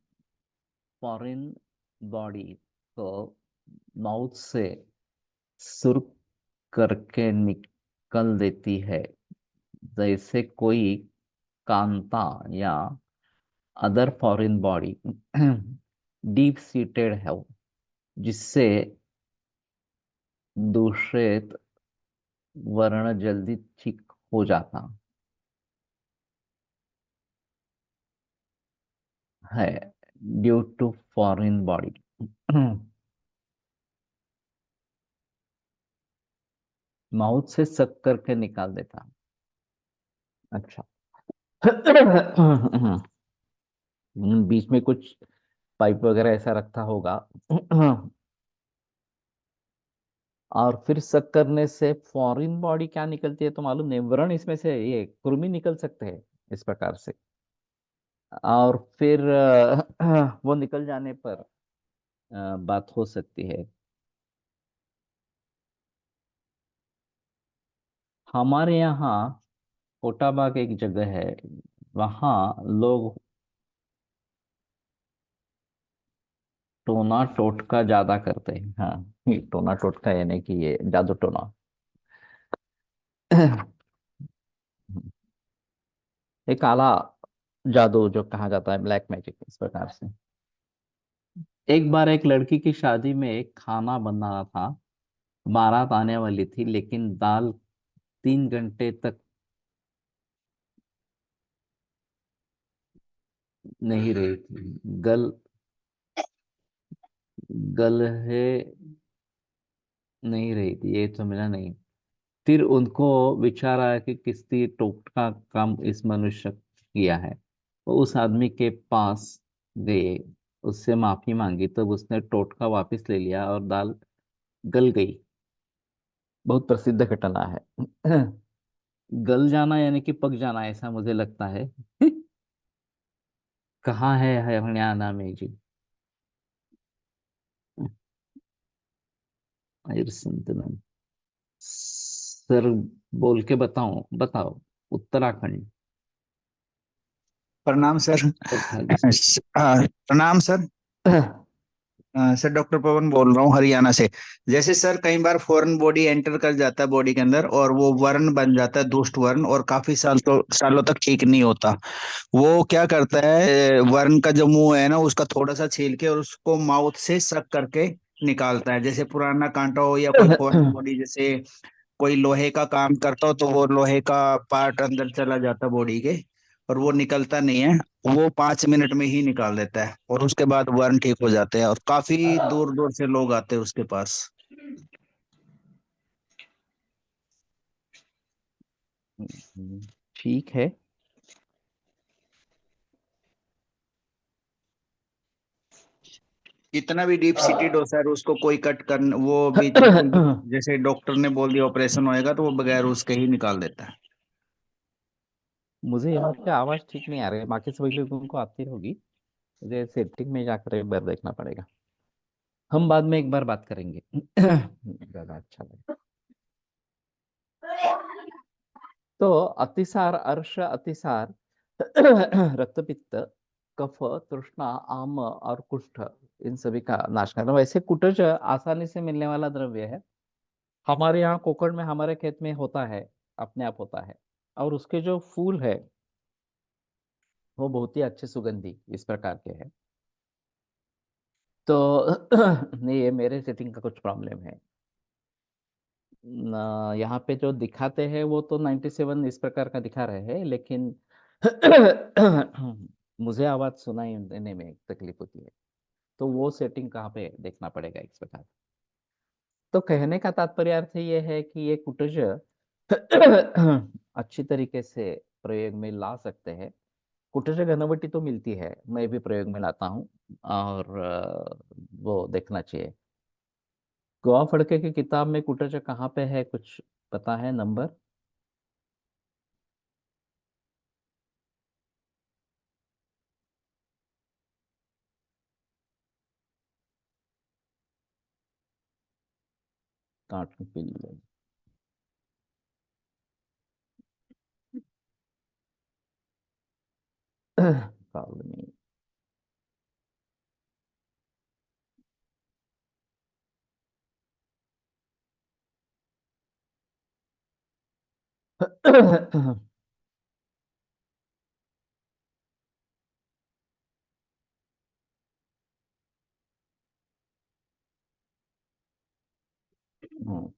फॉरेन बॉडी को माउथ से सुर्क करके निकल देती है, जैसे कोई कांता या other foreign body deep seated है, जिससे दूषित वर्ण जल्दी ठीक हो जाता है due to foreign body. Mouth से सक करके निकाल देता। अच्छा। बीच में कुछ पाइप वगैरह ऐसा रखा होगा। और फिर सक करने से फॉरेन बॉडी क्या निकलती है तो मालूम नहीं, व्रण इसमें से ये कृमि निकल सकते हैं इस प्रकार से। और फिर वो निकल जाने पर बात हो सकती है। हमारे यहाँ कोटाबाग एक जगह है, वहाँ लोग टोना टोटका ज्यादा करते हैं। हाँ, ये टोना टोटका यानी कि ये जादू टोना। एक काला जादू जो कहा जाता है, ब्लैक मैजिक इस प्रकार से। एक बार एक लड़की की शादी में एक खाना बना था, बारात आने वाली थी, लेकिन दाल 3 घंटे तक नहीं रही थी। गल है नहीं रही थी, ये तो मिला नहीं। फिर उनको विचार आया कि किसी टोटका काम इस मनुष्य किया है। वो उस आदमी के पास गए, उससे माफी मांगी, तब उसने टोटका वापस ले लिया और दाल गल गई। बहुत प्रसिद्ध घटना है। गल जाना यानी कि पक जाना, ऐसा मुझे लगता है। कहाँ है हरियाणा में जी? आयर संतनन सर, बोल के बताओ बताओ। उत्तराखंड। प्रणाम सर। उत्तराखंड से। प्रणाम सर। सर डॉक्टर पवन बोल रहा हूँ हरियाणा से। जैसे सर कई बार फॉरेन बॉडी एंटर कर जाता है बॉडी के अंदर और वो वर्ण बन जाता है दुष्ट वर्ण और काफी सालों तक ठीक नहीं होता। वो क्या करता है, वर्ण का जो मुंह है ना उसका थोड़ा सा छील के और उसको माउथ से सक करके निकालता है। जैसे पुराना कांटा हो या कोई फॉरेन बॉडी, जैसे कोई लोहे का काम करता हो तो वो लोहे का पार्ट अंदर चला जाता बॉडी के और वो निकलता नहीं है। वो 5 मिनट में ही निकाल देता है और उसके बाद बर्न ठीक हो जाते हैं और काफी दूर दूर से लोग आते हैं उसके पास। ठीक है। कितना भी डीप सीटेड हो सर, उसको कोई कट कर वो भी बिल्कुल जैसे डॉक्टर ने बोल दिया ऑपरेशन होएगा तो वो बगैर उसके ही निकाल देता है। मुझे यहाँ की आवाज ठीक नहीं आ रही है, बाकी सभी लोगों को आती होगी। मुझे सेटिंग में जाकर एक बार देखना पड़ेगा। हम बाद में एक बार बात करेंगे। ज्यादा अच्छा लगे। तो अतिसार, अर्श, अतिसार, रक्तपित्त, कफ, तृष्णा, आम और कुष्ठ, इन सभी का नाश करना। वैसे कुटज आसानी से मिलने वाला द्रव्य है। हमारे यहाँ कोकण में हमारे खेत में होता है, अपने आप होता है। और उसके जो फूल है वो बहुत ही अच्छे सुगंधी इस प्रकार के हैं। तो ये मेरे सेटिंग का कुछ प्रॉब्लम है। यहाँ पे जो दिखाते हैं वो तो 97 इस प्रकार का दिखा रहे हैं, लेकिन मुझे आवाज सुनाई देने में तकलीफ होती है। तो वो सेटिंग कहाँ पे देखना पड़ेगा इस प्रकार। तो कहने का तात्पर्य अर्थ ये है कि ये कुटज अच्छी तरीके से प्रयोग में ला सकते हैं। कुटज घनवटी तो मिलती है, मैं भी प्रयोग में लाता हूँ। और वो देखना चाहिए। गोवा फड़के की किताब में कुटज कहाँ पे है, कुछ पता है नंबर? cotton pill. Colony.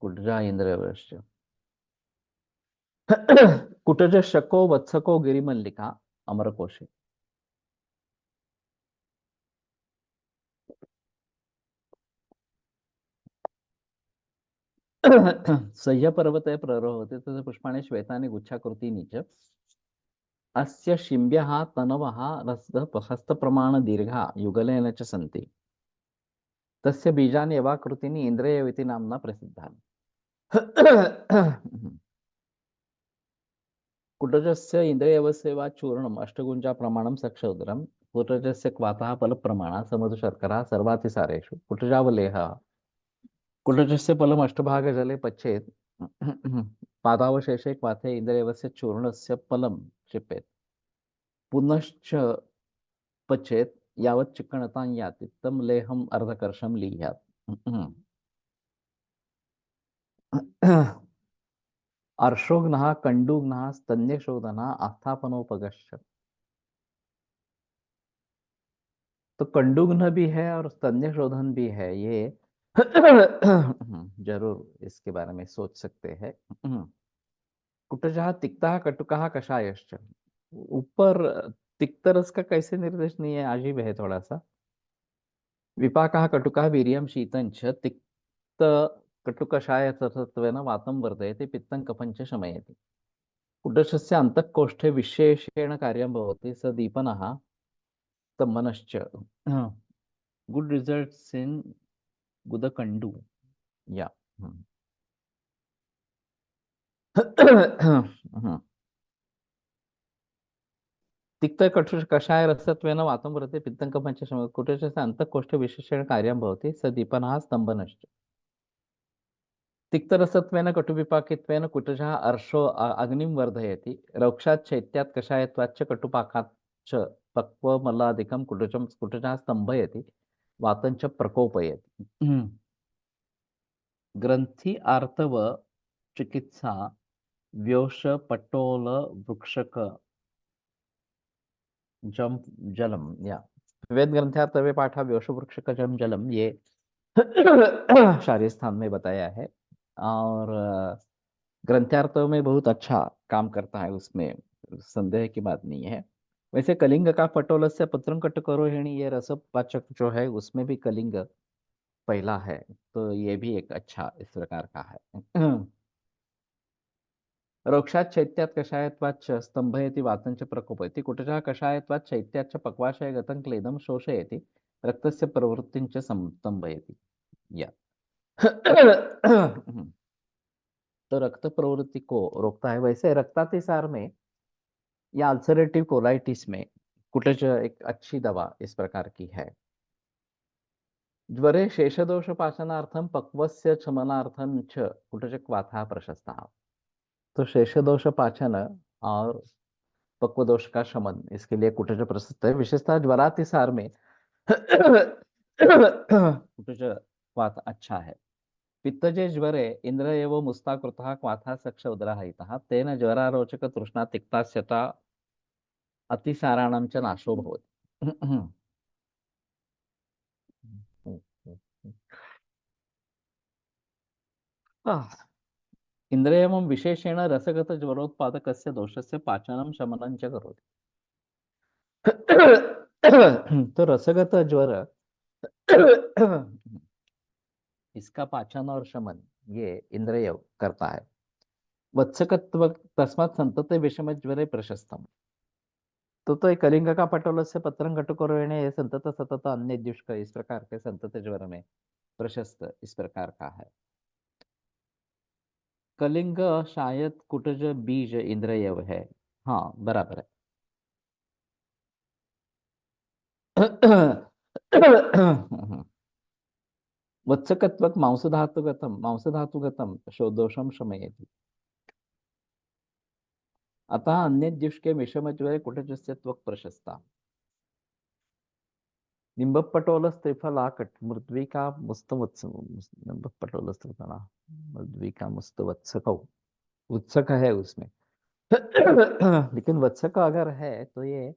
कुटजा इंद्रवश्य. कुटज शको वत्सको गिरिमल्लिका अमरकोशे. सह्य पर्वते प्ररोहते तस्य पुष्पाणि श्वेतानि गुच्छाकृतीनि च. अस्य शिम्ब्यः तनवः हस्तप्रमाण दीर्घा युगलेन च सन्ति. तस्य बीजानि एवाकृतीनि इन्द्रियव इति नाम्ना प्रसिद्धानि. कुटजस्य इन्द्रियवस्य वा चूर्णम् अष्टगुञ्जा प्रमाणं सक्षोदरं. कुटजस्य क्वाथः फलप्रमाणः समधुशर्करा सर्वातिसारेषु. कुटजावलेहः. कुटजस्य फलम् अष्टभागजले पच्येत्. पादावशेषे क्वाथे इन्द्रियवस्य चूर्णस्य फलं क्षिपेत्. पुनश्च पचेत् यावत् चिक्कणतां याति तं लेहम् अर्धकर्षं लीयात्. अर्शोघ्नः कंडूघ्नः स्तन्यशोधनः आस्थापनोपगश्च. तो कंडूघ्न भी है और स्तन्य शोधन भी है. ये जरूर इसके बारे में सोच सकते हैं. कुटजः तिक्तः कटुकः कषायश्च. ऊपर तिक्त रस का कैसे निर्देश नहीं है, अजीब है थोड़ा सा. विपाकः कटुकः वीर्यं शीतं च. तिक्त कटुकषाय तत्त्वेन वातं वर्धयति पित्तं कफं च शमयति. कुटजस्य अन्तःकोष्ठे विशेषेण कार्यं भवति. स दीपनः स्तम्भनश्च. Good results in गुदकंडू. या. तिक्त कषाय रसत्वेन वातं वर्धते पित्तं कफं च शमयति. कुटजस्य अन्तःकोष्ठे विशेषेण कार्यं भवति. स दीपनः स्तम्भनश्च. तिक्तरसत्वेन कटुविपाकित्वेन कुटजः अर्षो अग्निं वर्धयति. रौक्षात् शैत्यात् कषायत्वाच्च कटुपाकाच्च पक्वमलादिकं कुटजः स्तम्भयति. वातं च प्रकोपयति. ग्रंथि आर्तव चिकित्सा व्योष पटोल वृक्षक जम जलम. या. वेद ग्रंथार्तवे पाठा व्योष वृक्षक जम जलम, ये शारीर स्थान में बताया है. और ग्रंथार्थ में बहुत अच्छा काम करता है, उसमें संदेह की बात नहीं है. वैसे कलिंग का पटोल से पत्रं कटुकरोहिणी, ये रसपाचक जो है उसमें भी कलिंग पहला है. तो ये भी एक अच्छा इस प्रकार का है. रोक्षात् शैत्यात् कषायत्वाच्च स्तंभयति वातं च प्रकोपयति. कुटजः कषायत्वात् शैत्याच्च पक्वाशय गतं क्लेदं शोषयति. रक्तस्य प्रवृत्तिं च स्तंभयति. या. तो रक्त प्रवृत्ति को रोकता है. वैसे रक्तातिसार में या अल्सरेटिव कोलाइटिस में कुटज एक अच्छी दवा इस प्रकार की है. ज्वरे शेषदोष पाचनार्थम पक्वस्य शमनार्थम च कुटज क्वाथा प्रशस्ता. तो शेषदोष पाचन और पक्व दोष का शमन, इसके लिए कुटज प्रशस्त है. विशेषतः ज्वरातिसार में कुटज क्वाथ अच्छा है. पित्तजे ज्वरे इंद्र एव मुस्ताकृतः क्वाथा सक्ष उदराहितः. तेन ज्वरारोचक तृष्णा तिक्तास्यता अतिसाराणां च नाशो भवति. इंद्रियं विशेषेण रसगत ज्वरोत्पादकस्य दोषस्य पाचनं शमनं च करोति. तो रसगत ज्वर इसका पाचन और शमन ये इंद्रिय करता है. वत्सकत्व तस्मात् संतते विषम ज्वरे प्रशस्तम. तो कलिंग का पटोल से पत्रं कटुकरोहिणी, ये संतत सतत अन्य दुष्क, इस प्रकार के संतत ज्वर में प्रशस्त इस प्रकार का है. कलिंग शायद कुटज बीज इंद्रियव है. हाँ, बराबर है. वत्सकत्वक मांसधातुगतम दोषम शमयति। अतः अन्यद्युष्के विषमज्वरे कुटजस्य त्वक् प्रशस्ता। निम्बपटोलस्त्रिफलाकट मृद्विका मुस्तवत्स निम्बपटोलस्त्रिफला मृद्विका मुस्तवत्सकौ। उत्सक है उसमें लेकिन वत्सक अगर है तो ये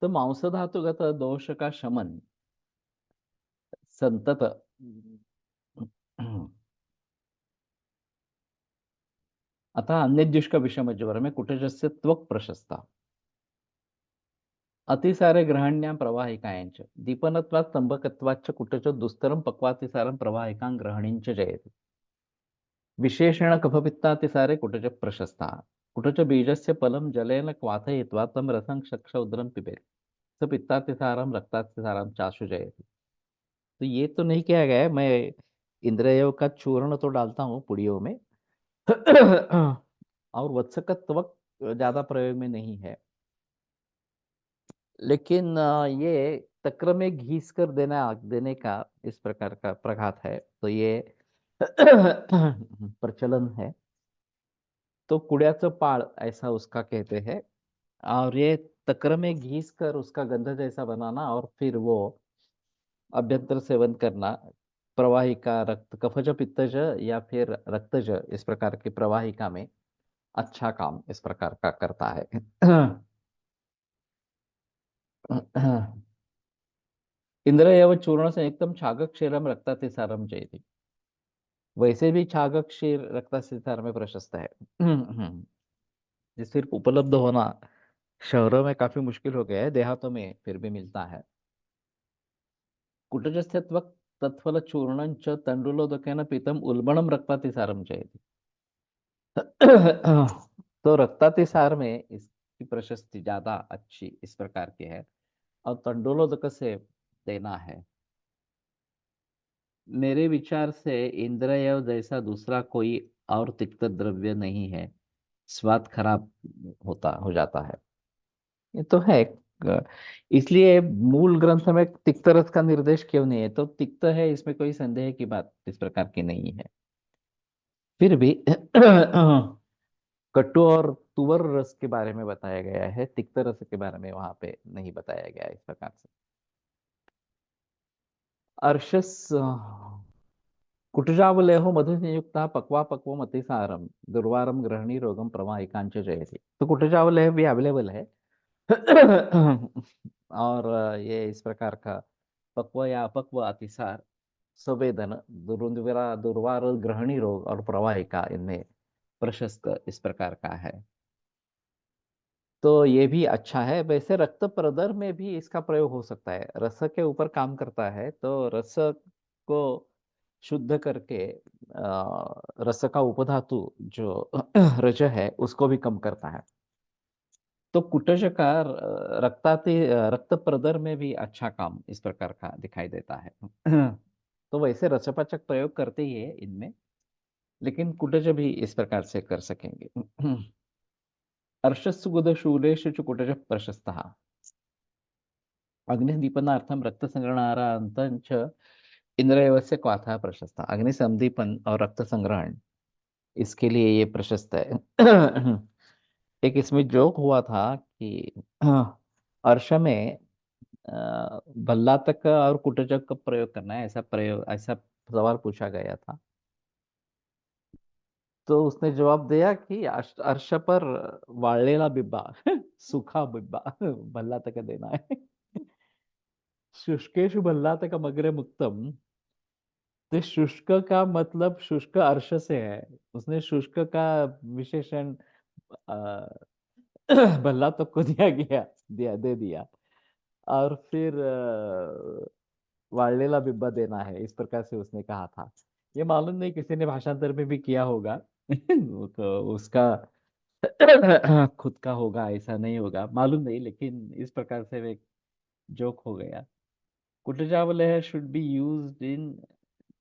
तो मांस धातुगत दोष का शमन संतत अतः अन्यद्युष्क विषम ज्वर में कुटजस्य त्वक् प्रशस्ता। अतिसारे ग्रहण्यां प्रवाहिकायांच दीपनत्वात् स्तंभकत्वाच्च कुटज दुस्तरं पक्वातिसारं प्रवाहिकां ग्रहणींच जयति। विशेषेण कफपित्तातिसारे कुटज प्रशस्ता। कुटज बीजस्य फलं जलेन क्वाथयित्वा तं रसं चक्ष उदरं पिबेत् स पित्तातिसारं रक्तातिसारं चाशु जयति। तो ये तो नहीं किया गया है, मैं इंद्रियों का चूर्ण तो डालता हूँ पुड़ियों में और वत्सकत्वक ज्यादा प्रयोग में नहीं है, लेकिन ये तक्र में घीस कर देने का इस प्रकार का प्रघात है, तो ये प्रचलन है। तो कुड़ियाचं पाळ ऐसा उसका कहते हैं, और ये तक्र में घीस कर उसका गंध जैसा बनाना और फिर वो अभ्यंतर सेवन करना, प्रवाहिका रक्त कफज पित्तज या फिर रक्तज इस प्रकार की प्रवाहिका में अच्छा काम इस प्रकार का करता है। इंद्र एवं चूर्ण संयुक्तम छागक्षीरम रक्तातिसारम जयति। वैसे भी छागक्षीर रक्तातिसार में प्रशस्त है। ये सिर्फ उपलब्ध होना शहरों में काफी मुश्किल हो गया है, देहातों में फिर भी मिलता है। कुटजस्यत्व तत्फल चूर्ण च तंडुलोदकेन पीतम उल्बणम रक्तातिसारम जयति। तो रक्तातिसार में इसकी प्रशस्ति ज्यादा अच्छी इस प्रकार की है, और तंडुलोदक से देना है। मेरे विचार से इंद्रिय जैसा दूसरा कोई और तिक्त द्रव्य नहीं है, स्वाद खराब होता हो जाता है। ये तो है, इसलिए मूल ग्रंथ में तिक्त रस का निर्देश क्यों नहीं है? तो तिक्त है, इसमें कोई संदेह की बात इस प्रकार की नहीं है। फिर भी कटु और तुवर रस के बारे में बताया गया है, तिक्त रस के बारे में वहां पे नहीं बताया गया है इस प्रकार से। अर्षस कुटजावलेहो मधुसंयुक्ता पक्वा पक्वम अतिसारम दुर्वारम ग्रहणी रोगम प्रवाहिकांच जयति। तो कुटजावलेह भी अवेलेबल है और ये इस प्रकार का पक्व या अपक्व अतिसार, संवेदन, दुर्वार ग्रहणी रोग और प्रवाहिका इनमें प्रशस्त इस प्रकार का है। तो ये भी अच्छा है। वैसे रक्त प्रदर में भी इसका प्रयोग हो सकता है, रस के ऊपर काम करता है, तो रस को शुद्ध करके रस का उपधातु जो रज है उसको भी कम करता है। तो कुटज का रक्त प्रदर में भी अच्छा काम इस प्रकार का दिखाई देता है। तो वैसे रसपाचक प्रयोग करते ही है इनमें, लेकिन कुटज भी इस प्रकार से कर सकेंगे। अर्षस्सुगुद शूलेश च कुटज प्रशस्तः अग्निदीपनार्थम रक्त संग्रहणार्थं च इंद्रियवस्य क्वाथा प्रशस्त। अग्नि संदीपन और रक्त संग्रहण इसके लिए ये प्रशस्त है। एक इसमें जोक हुआ था कि अर्श में भल्लातक और कुटजक का प्रयोग करना है, ऐसा सवाल पूछा गया था। तो उसने जवाब दिया कि अर्श पर वाळलेला बिब्बा सूखा बिब्बा भल्ला तक देना है। शुष्केशु भल्ला तक मगरे मुक्तम। तो शुष्क का मतलब शुष्क अर्श से है। उसने शुष्क का विशेषण अ, भल्ला तक को दे दिया। और फिर वाळलेला बिब्बा देना है, इस प्रकार से उसने कहा था। ये मालूम नहीं किसी ने भाषांतर में भी किया होगा। वो तो उसका खुद का होगा, ऐसा नहीं होगा, मालूम नहीं, लेकिन इस प्रकार से एक जोक हो गया। कुटजावले शुड बी यूज्ड इन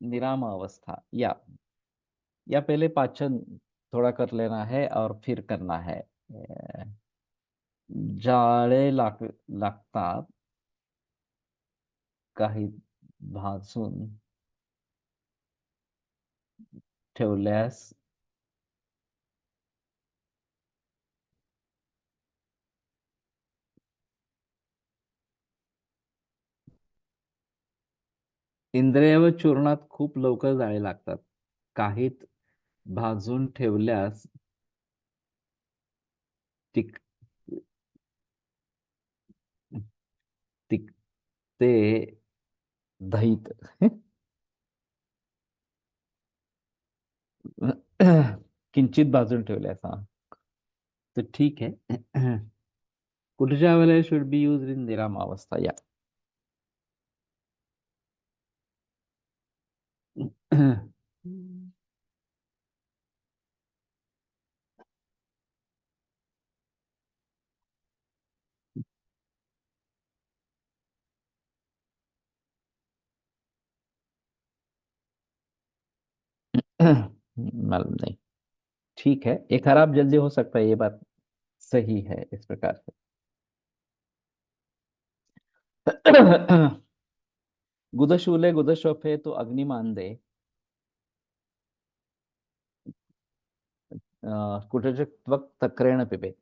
निराम अवस्था। या पहले पाचन थोड़ा कर लेना है और फिर करना है। जाळे लागतात काही भाजून ठेवल्यास इंद्रिय व चूर्णात खूप लवकर जाळे लागतात, काहीत भाजून ठेवल्यास टिक टिकते दहित। किंचित भाजून ठेवल्यास, हा तो ठीक है। कुठच्या वेळेला शुड बी यूज इन निराम अवस्था। या मालूम नहीं। ठीक है, ये खराब जल्दी हो सकता है, ये बात सही है इस प्रकार से। गुदशूले गुदशोफे तो अग्निमान दे। कुटज त्वक तक्रेण पिबे।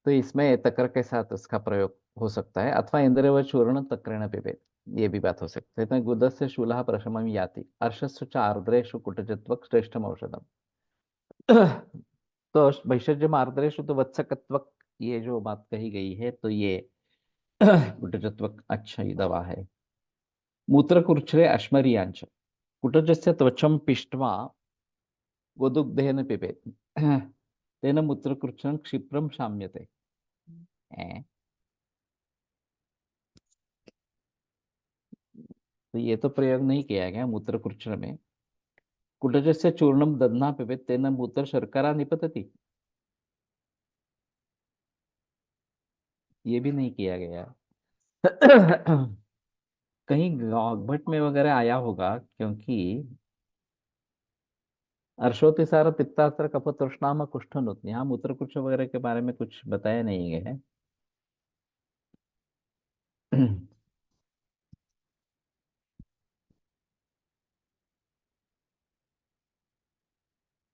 तो इसमें तकर के साथ उसका प्रयोग हो सकता है, अथवा इंद्र व चूर्ण तक्रेण पिबे, ये भी बात हो सकती है। तो गुदस्य शूलः प्रशमं याति अर्षस्व च आर्द्रेषु कुटजत्वक श्रेष्ठम औषधम। तो भैषज आर्द्रेषु तो वत्सकत्वक, ये जो बात कही गई है, तो ये कुटजत्वक अच्छा ही दवा है। मूत्रकुर्च्छ्रे अश्मरियांच कुटजस्य त्वचं पिष्ट्वा गोदुग्धेन पिबेत्। तेन मूत्रकृच्छ्रं क्षिप्रं शाम्यते। हैं? तो ये तो प्रयोग नहीं किया गया मूत्रकृच्छ्र में। कुटजस्य चूर्णम दध्ना पिबेत् तेन मूत्र शर्करा निपतति, ये भी नहीं किया गया। कहीं भट्ट में वगैरह आया होगा, क्योंकि अर्शोतिसार पित्तास्त्र कफ तृष्णाम कुष्ठनुत, यहाँ मूत्रकुच्छ वगैरह के बारे में कुछ बताया नहीं गया है।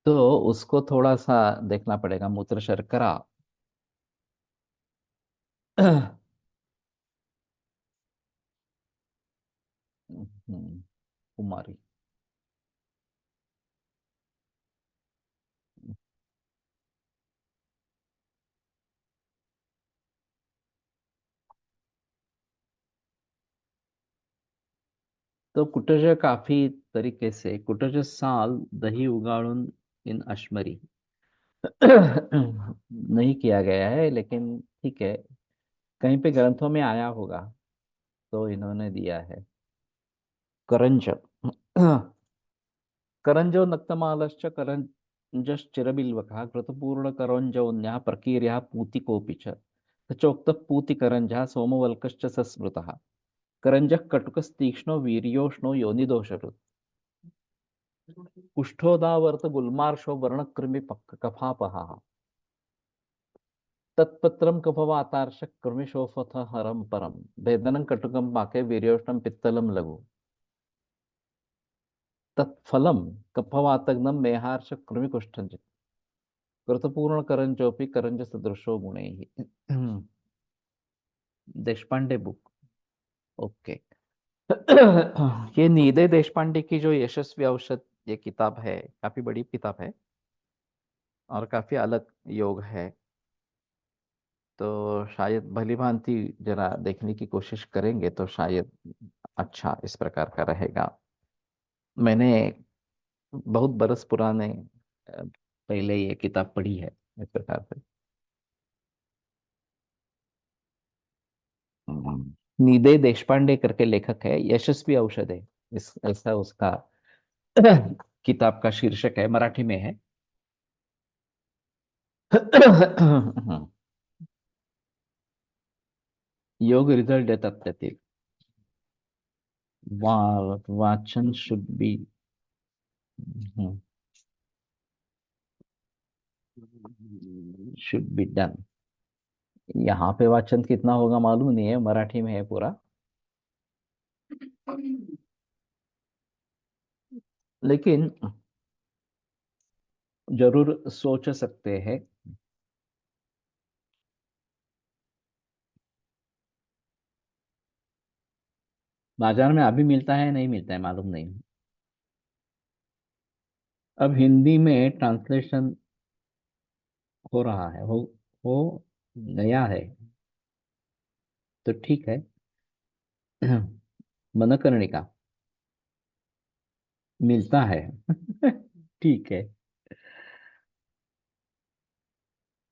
तो उसको थोड़ा सा देखना पड़ेगा, मूत्र शर्करा। कुमारी। तो कुटज काफी तरीके से, कुटज साल दही उगाड़ून इन अश्मरी। नहीं किया गया है, लेकिन ठीक है, कहीं पे ग्रंथों में आया होगा तो इन्होंने दिया है। करंज। करंजो नक्तमालश्च करंजश्चिरबिल्वकः कृतपूर्णकरंजोऽन्यः प्रकीर्यः पूतिकोऽपि च तचोक्तः पूतिकरंजः सोमवल्कश्च सस्मृतः करंजः कटुकस्तीक्ष्णो वीर्योष्णो योनिदोषरुत् कुष्ठोदावर्त गुल्मार्शो वर्णकृमि कफापहः तत्पत्रं कफवातार्ष कृमिशोफथ हरं परं भेदनं कटुकं पाके वीर्योष्णं पित्तलं लघु तत्फलं कफवातग्नं मेहार्ष कृमिकुष्ठञ्च कृतपूर्ण करंजोपि करंज सदृशो गुणैः। देशपांडे बुक। ओके। ये नीदे देशपांडे की जो यशस्वी औषध ये किताब है, काफी बड़ी किताब है और काफी अलग योग है। तो शायद भली भांति जरा देखने की कोशिश करेंगे तो शायद अच्छा इस प्रकार का रहेगा। मैंने बहुत बरस पुराने पहले ये किताब पढ़ी है इस प्रकार से। निदे देशपांडे करके लेखक है, यशस्वी औषध है इस ऐसा उसका किताब का शीर्षक है, मराठी में है। योग रिझल्ट देतात त्यातील। वाचन should be should be done. यहाँ पे वाचन कितना होगा मालूम नहीं है, मराठी में है पूरा, लेकिन जरूर सोच सकते हैं। बाजार में अभी मिलता है नहीं मिलता है मालूम नहीं। अब हिंदी में ट्रांसलेशन हो रहा है, हो गया है, तो ठीक है। मनकर्णिका मिलता है। ठीक है।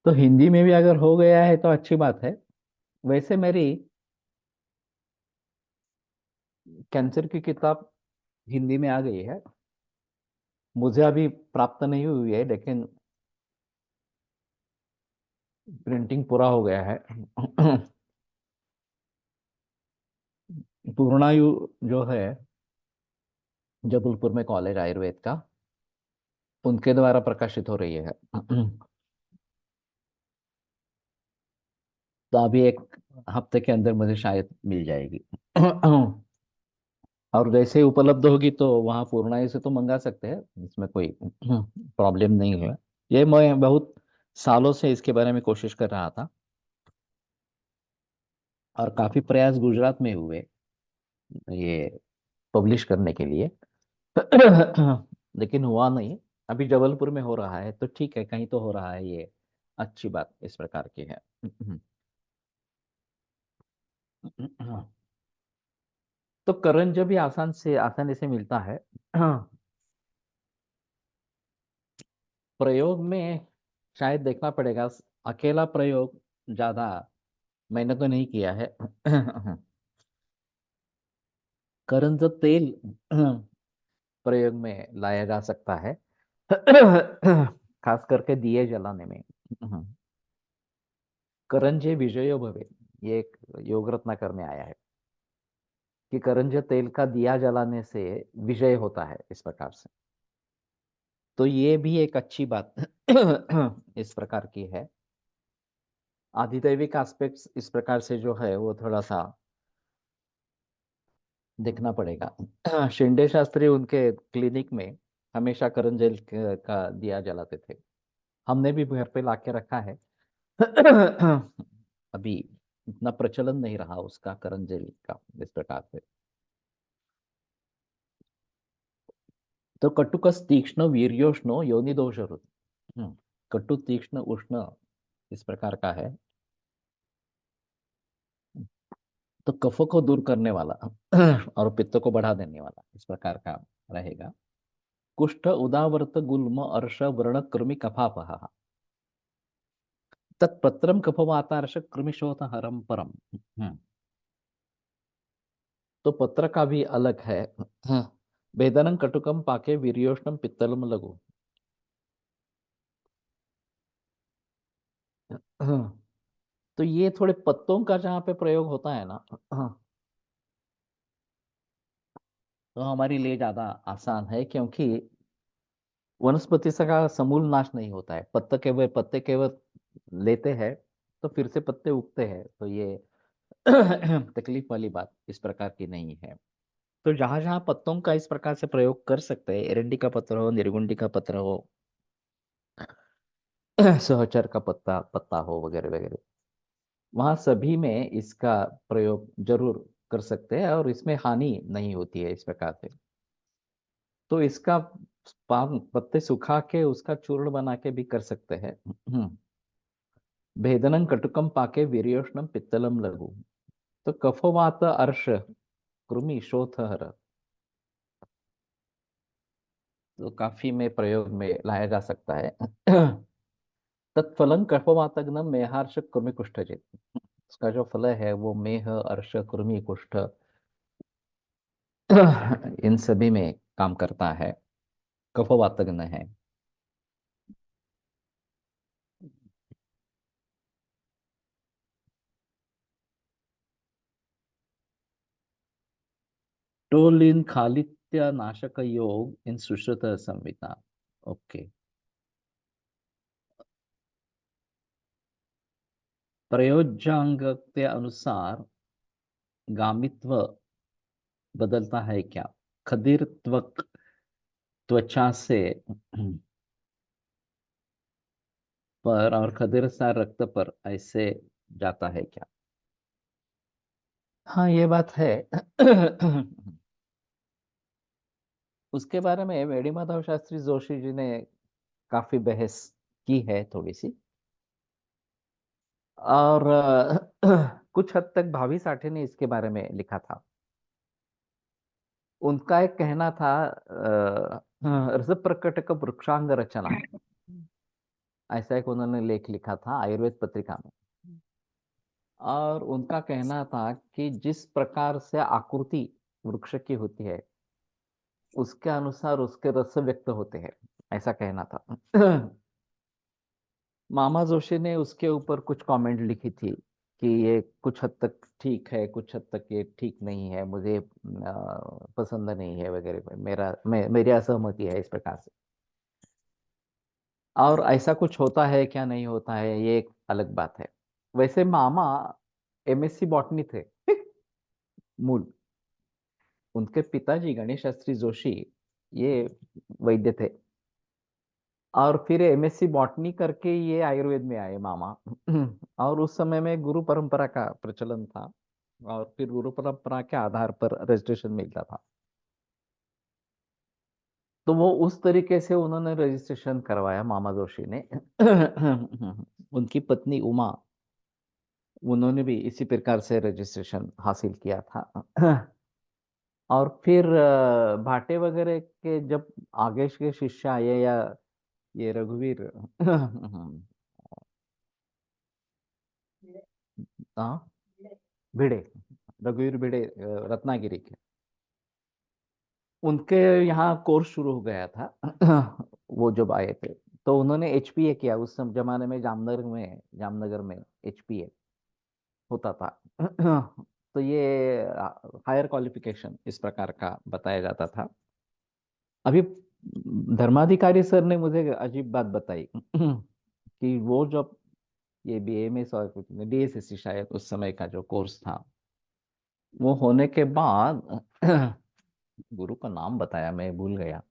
तो हिंदी में भी अगर हो गया है तो अच्छी बात है। वैसे मेरी कैंसर की किताब हिंदी में आ गई है, मुझे अभी प्राप्त नहीं हुई है, लेकिन प्रिंटिंग पूरा हो गया है। पूर्णायु जो है जबलपुर में कॉलेज आयुर्वेद का, उनके द्वारा प्रकाशित हो रही है। तो अभी एक हफ्ते के अंदर मुझे शायद मिल जाएगी। और जैसे ही उपलब्ध होगी तो वहाँ पूर्णाई से तो मंगा सकते हैं, इसमें कोई प्रॉब्लम नहीं है। ये मैं बहुत सालों से इसके बारे में कोशिश कर रहा था और काफी प्रयास गुजरात में हुए ये पब्लिश करने के लिए। लेकिन हुआ नहीं। अभी जबलपुर में हो रहा है तो ठीक है, कहीं तो हो रहा है, ये अच्छी बात इस प्रकार की है। तो करंज भी आसानी से मिलता है। प्रयोग में शायद देखना पड़ेगा, अकेला प्रयोग ज्यादा मैंने तो नहीं किया है। करंज तेल प्रयोग में लाया जा सकता है। खास करके दिए जलाने में। करंजे विजयो भवे, ये एक योग रत्नाकर में आया है कि करंज तेल का दिया जलाने से विजय होता है इस प्रकार से। तो ये भी एक अच्छी बात इस प्रकार की है। आधिदैविक एस्पेक्ट्स इस प्रकार से जो है वो थोड़ा सा देखना पड़ेगा। शिंदे शास्त्री उनके क्लिनिक में हमेशा करंजेल का दिया जलाते थे, हमने भी घर पे लाके रखा है। अभी इतना प्रचलन नहीं रहा उसका, करंजेल का इस प्रकार से। तो कटुकस तीक्ष्ण वीर्योष्ण योनि दोष रुत। कटु तीक्ष्ण उष्ण इस प्रकार का है। तो कफ को दूर करने वाला और पित्त को बढ़ा देने वाला इस प्रकार का रहेगा। कुष्ठ उदावर्त गुल्म अर्ष व्रण कृमि कफापहा, तत्पत्रम कफवातार्ष कृमिशोथ हरम परम। तो पत्र का भी अलग है। वेदनम कटुकम पाके वीर्योष्णम पित्तलम लघु। तो ये थोड़े पत्तों का जहाँ पे प्रयोग होता है ना, तो हमारे लिए ज्यादा आसान है, क्योंकि वनस्पति का समूल नाश नहीं होता है। पत्ते केवल लेते हैं तो फिर से पत्ते उगते हैं, तो ये तकलीफ वाली बात इस प्रकार की नहीं है। तो जहां जहां पत्तों का इस प्रकार से प्रयोग कर सकते हैं, एरंडी का पत्र हो, निर्गुंडी का पत्र हो, सहचर का पत्ता पत्ता हो, वगैरह वगैरह, वहां सभी में इसका प्रयोग जरूर कर सकते हैं और इसमें हानि नहीं होती है इस प्रकार से। तो इसका पान पत्ते सुखा के उसका चूर्ण बना के भी कर सकते हैं। भेदनं कटुकम पाके वीर्योष्णम पित्तलम लघु। तो कफवात अर्श कृमि शोथ हर, तो काफी में प्रयोग में लाया जा सकता है। तत्फलं कफवातग्नम मेहार्श कृमि कुष्ठजित। उसका जो फल है वो मेह, अर्श, कृमि, कुष्ठ इन सभी में काम करता है, कफवातग्न है। टोलिन खालित्य नाशक योग इन सुश्रुत संविता। ओके। प्रयोज्यांग के अनुसार गामित्व बदलता है क्या? खदिर त्वचा से पर और खदिर सा रक्त पर ऐसे जाता है क्या? हाँ, ये बात है। उसके बारे में वेणी माधव शास्त्री जोशी जी ने काफी बहस की है थोड़ी सी, और कुछ हद तक भावी साठे ने इसके बारे में लिखा था। उनका एक कहना था रस प्रकटक वृक्षांग रचना, ऐसा एक उन्होंने लेख लिखा था आयुर्वेद पत्रिका में। और उनका कहना था कि जिस प्रकार से आकृति वृक्ष की होती है उसके अनुसार उसके रस व्यक्त होते हैं, ऐसा कहना था। मामा जोशी ने उसके ऊपर कुछ कमेंट लिखी थी कि ये कुछ हद तक ठीक है, कुछ हद तक ये ठीक नहीं है, मुझे पसंद नहीं है वगैरह, मेरी असहमति है इस प्रकार से। और ऐसा कुछ होता है क्या नहीं होता है ये एक अलग बात है। वैसे मामा एमएससी बॉटनी थे। मूल उनके पिताजी गणेश शास्त्री जोशी ये वैद्य थे, और फिर एमएससी बॉटनी करके ये आयुर्वेद में आए मामा। और उस समय में गुरु परंपरा का प्रचलन था, और फिर गुरु परंपरा के आधार पर रजिस्ट्रेशन मिलता था। तो वो उस तरीके से उन्होंने रजिस्ट्रेशन करवाया मामा जोशी ने। उनकी पत्नी उमा, उन्होंने भी इसी प्रकार से रजिस्ट्रेशन हासिल किया था। और फिर भाटे वगैरह के जब आगे के शिष्य आए, या ये रघुवीर हाँ, भिड़े, रघुवीर भिड़े, रत्नागिरी के, उनके यहाँ कोर्स शुरू हो गया था। वो जब आए थे तो उन्होंने एचपीए किया। उस जमाने में जामनगर में एचपीए होता था। तो ये हायर क्वालिफिकेशन इस प्रकार का बताया जाता था। अभी धर्माधिकारी सर ने मुझे अजीब बात बताई कि वो जब ये बीएमएस और डीएसएससी शायद उस समय का जो कोर्स था, वो होने के बाद गुरु का नाम बताया, मैं भूल गया।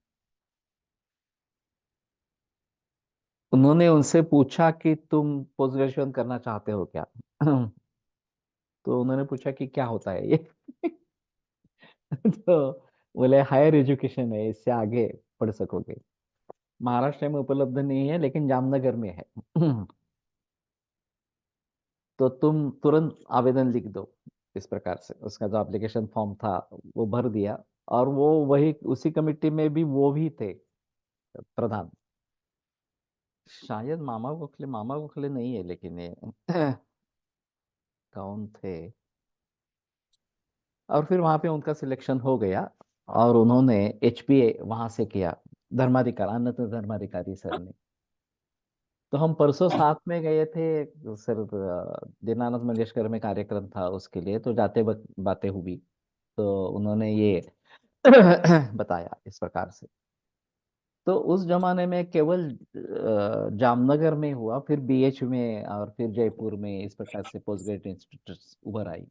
उन्होंने उनसे पूछा कि तुम पोस्ट ग्रेजुएशन करना चाहते हो क्या? तो उन्होंने पूछा कि क्या होता है ये? तो बोले हायर एजुकेशन है, इससे आगे पढ़ सकोगे। महाराष्ट्र में उपलब्ध नहीं है लेकिन जामनगर में है। तो तुम तुरंत आवेदन लिख दो। इस प्रकार से उसका जो एप्लीकेशन फॉर्म था वो भर दिया, और वो वही उसी कमिटी में भी वो भी थे प्रधान। शायद मामा गोखले नहीं है, लेकिन ये कौन थे? और फिर वहां पे उनका सिलेक्शन हो गया, और उन्होंने एचपीए वहां से किया, धर्माधिकारी, अन्य धर्माधिकारी सर ने। तो हम परसों साथ में गए थे सर, दीनानाथ मंगेशकर में कार्यक्रम था, उसके लिए तो जाते वक्त बातें हुई, तो उन्होंने ये बताया इस प्रकार से। तो उस जमाने में केवल जामनगर में हुआ, फिर बीएच में और फिर जयपुर में इस प्रकार से पोस्ट ग्रेजुएट इंस्टीट्यूट उभर आई।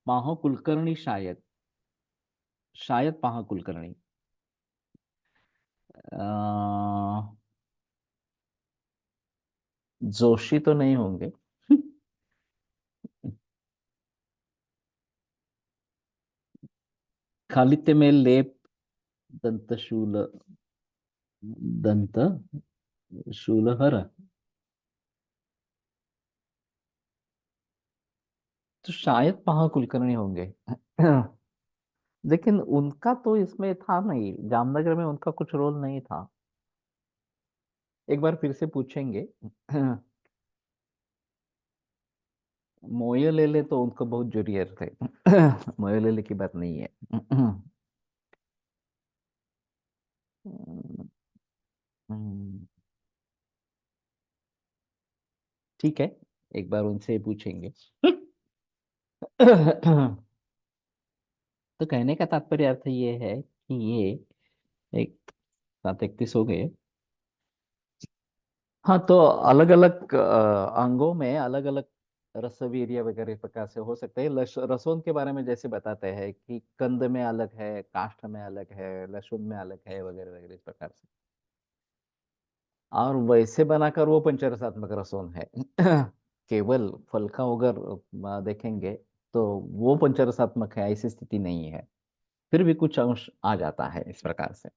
माहो कुलकर्णी, शायद पाहा कुलकर्णी, जोशी तो नहीं होंगे। खालित्य में लेप दंतशूल, दंत शूलहर। तो शायद महा कुलकर्णी होंगे। लेकिन उनका तो इसमें था नहीं, जामनगर में उनका कुछ रोल नहीं था। एक बार फिर से पूछेंगे। मोयलेले तो उनको बहुत जूनियर थे। मोयलेले की बात नहीं है। हम्म, ठीक है, एक बार उनसे पूछेंगे। तो कहने का तात्पर्य अर्थ ये है कि ये एक 7:31 हो गए। हाँ, तो अलग अलग अंगों में अलग अलग रसवीर्य वगैरह प्रकार से हो सकते हैं। रसों के बारे में जैसे बताते हैं कि कंद में अलग है, काष्ठ में अलग है, लहसुन में अलग है, वगैरह वगैरह इस प्रकार से। और वैसे बनाकर वो पंचरसात्मक रसोन है। केवल फल का अगर देखेंगे तो वो पंचरसात्मक है, ऐसी स्थिति नहीं है। फिर भी कुछ अंश आ जाता है इस प्रकार से।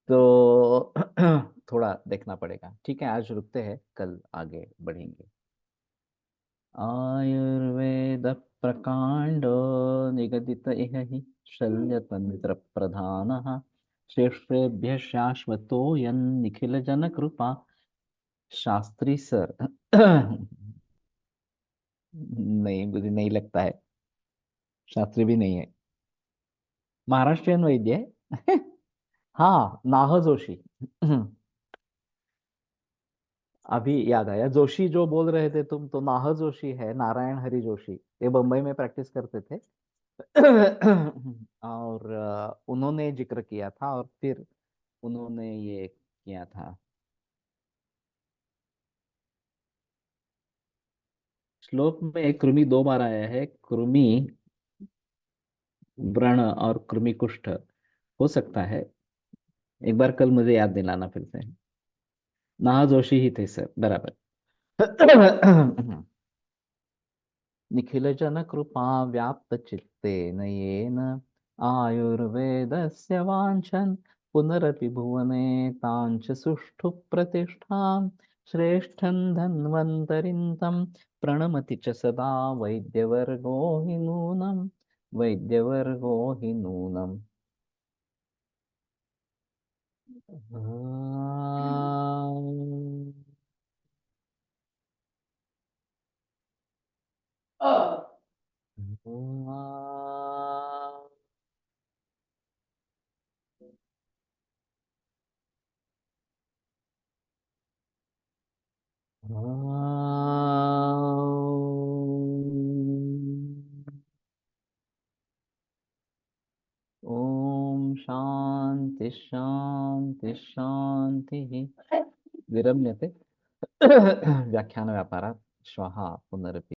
तो थोड़ा देखना पड़ेगा। ठीक है, आज रुकते हैं, कल आगे बढ़ेंगे। आयुर्वेद प्रकांड निगदित इह हि शल्यतंत्र प्रधानः श्रेष्ठेभ्य शाश्वतोऽयं निखिल जन कृपा। शास्त्री सर। नहीं, मुझे नहीं लगता है। शास्त्री भी नहीं है। महाराष्ट्रियन वैद्य है। हाँ, नाह जोशी। अभी याद आया, जोशी जो बोल रहे थे तुम, तो नाह जोशी है, नारायण हरि जोशी। ये बम्बई में प्रैक्टिस करते थे। और उन्होंने जिक्र किया था और फिर उन्होंने ये किया था। श्लोक में कृमि 2 बार आया है। कृमि व्रण और कृमि कुष्ठ हो सकता है। एक बार कल मुझे याद दिलाना फिर से। नाह जोशी ही थे सर, बराबर। निखिल जन कृपा व्याप्त चित्तेन येन आयुर्वेदस्य वाञ्छन् पुनरपि भुवने ताञ्च सुष्ठु प्रतिष्ठां श्रेष्ठं धन्वन्तरिं तं प्रणमति च सदा वैद्यवर्गो हि नूनं, वैद्यवर्गो हि नूनम्। ओम शांति शांति शांति। विरम्यते। व्याख्यान व्यापारात् श्वः पुनरपि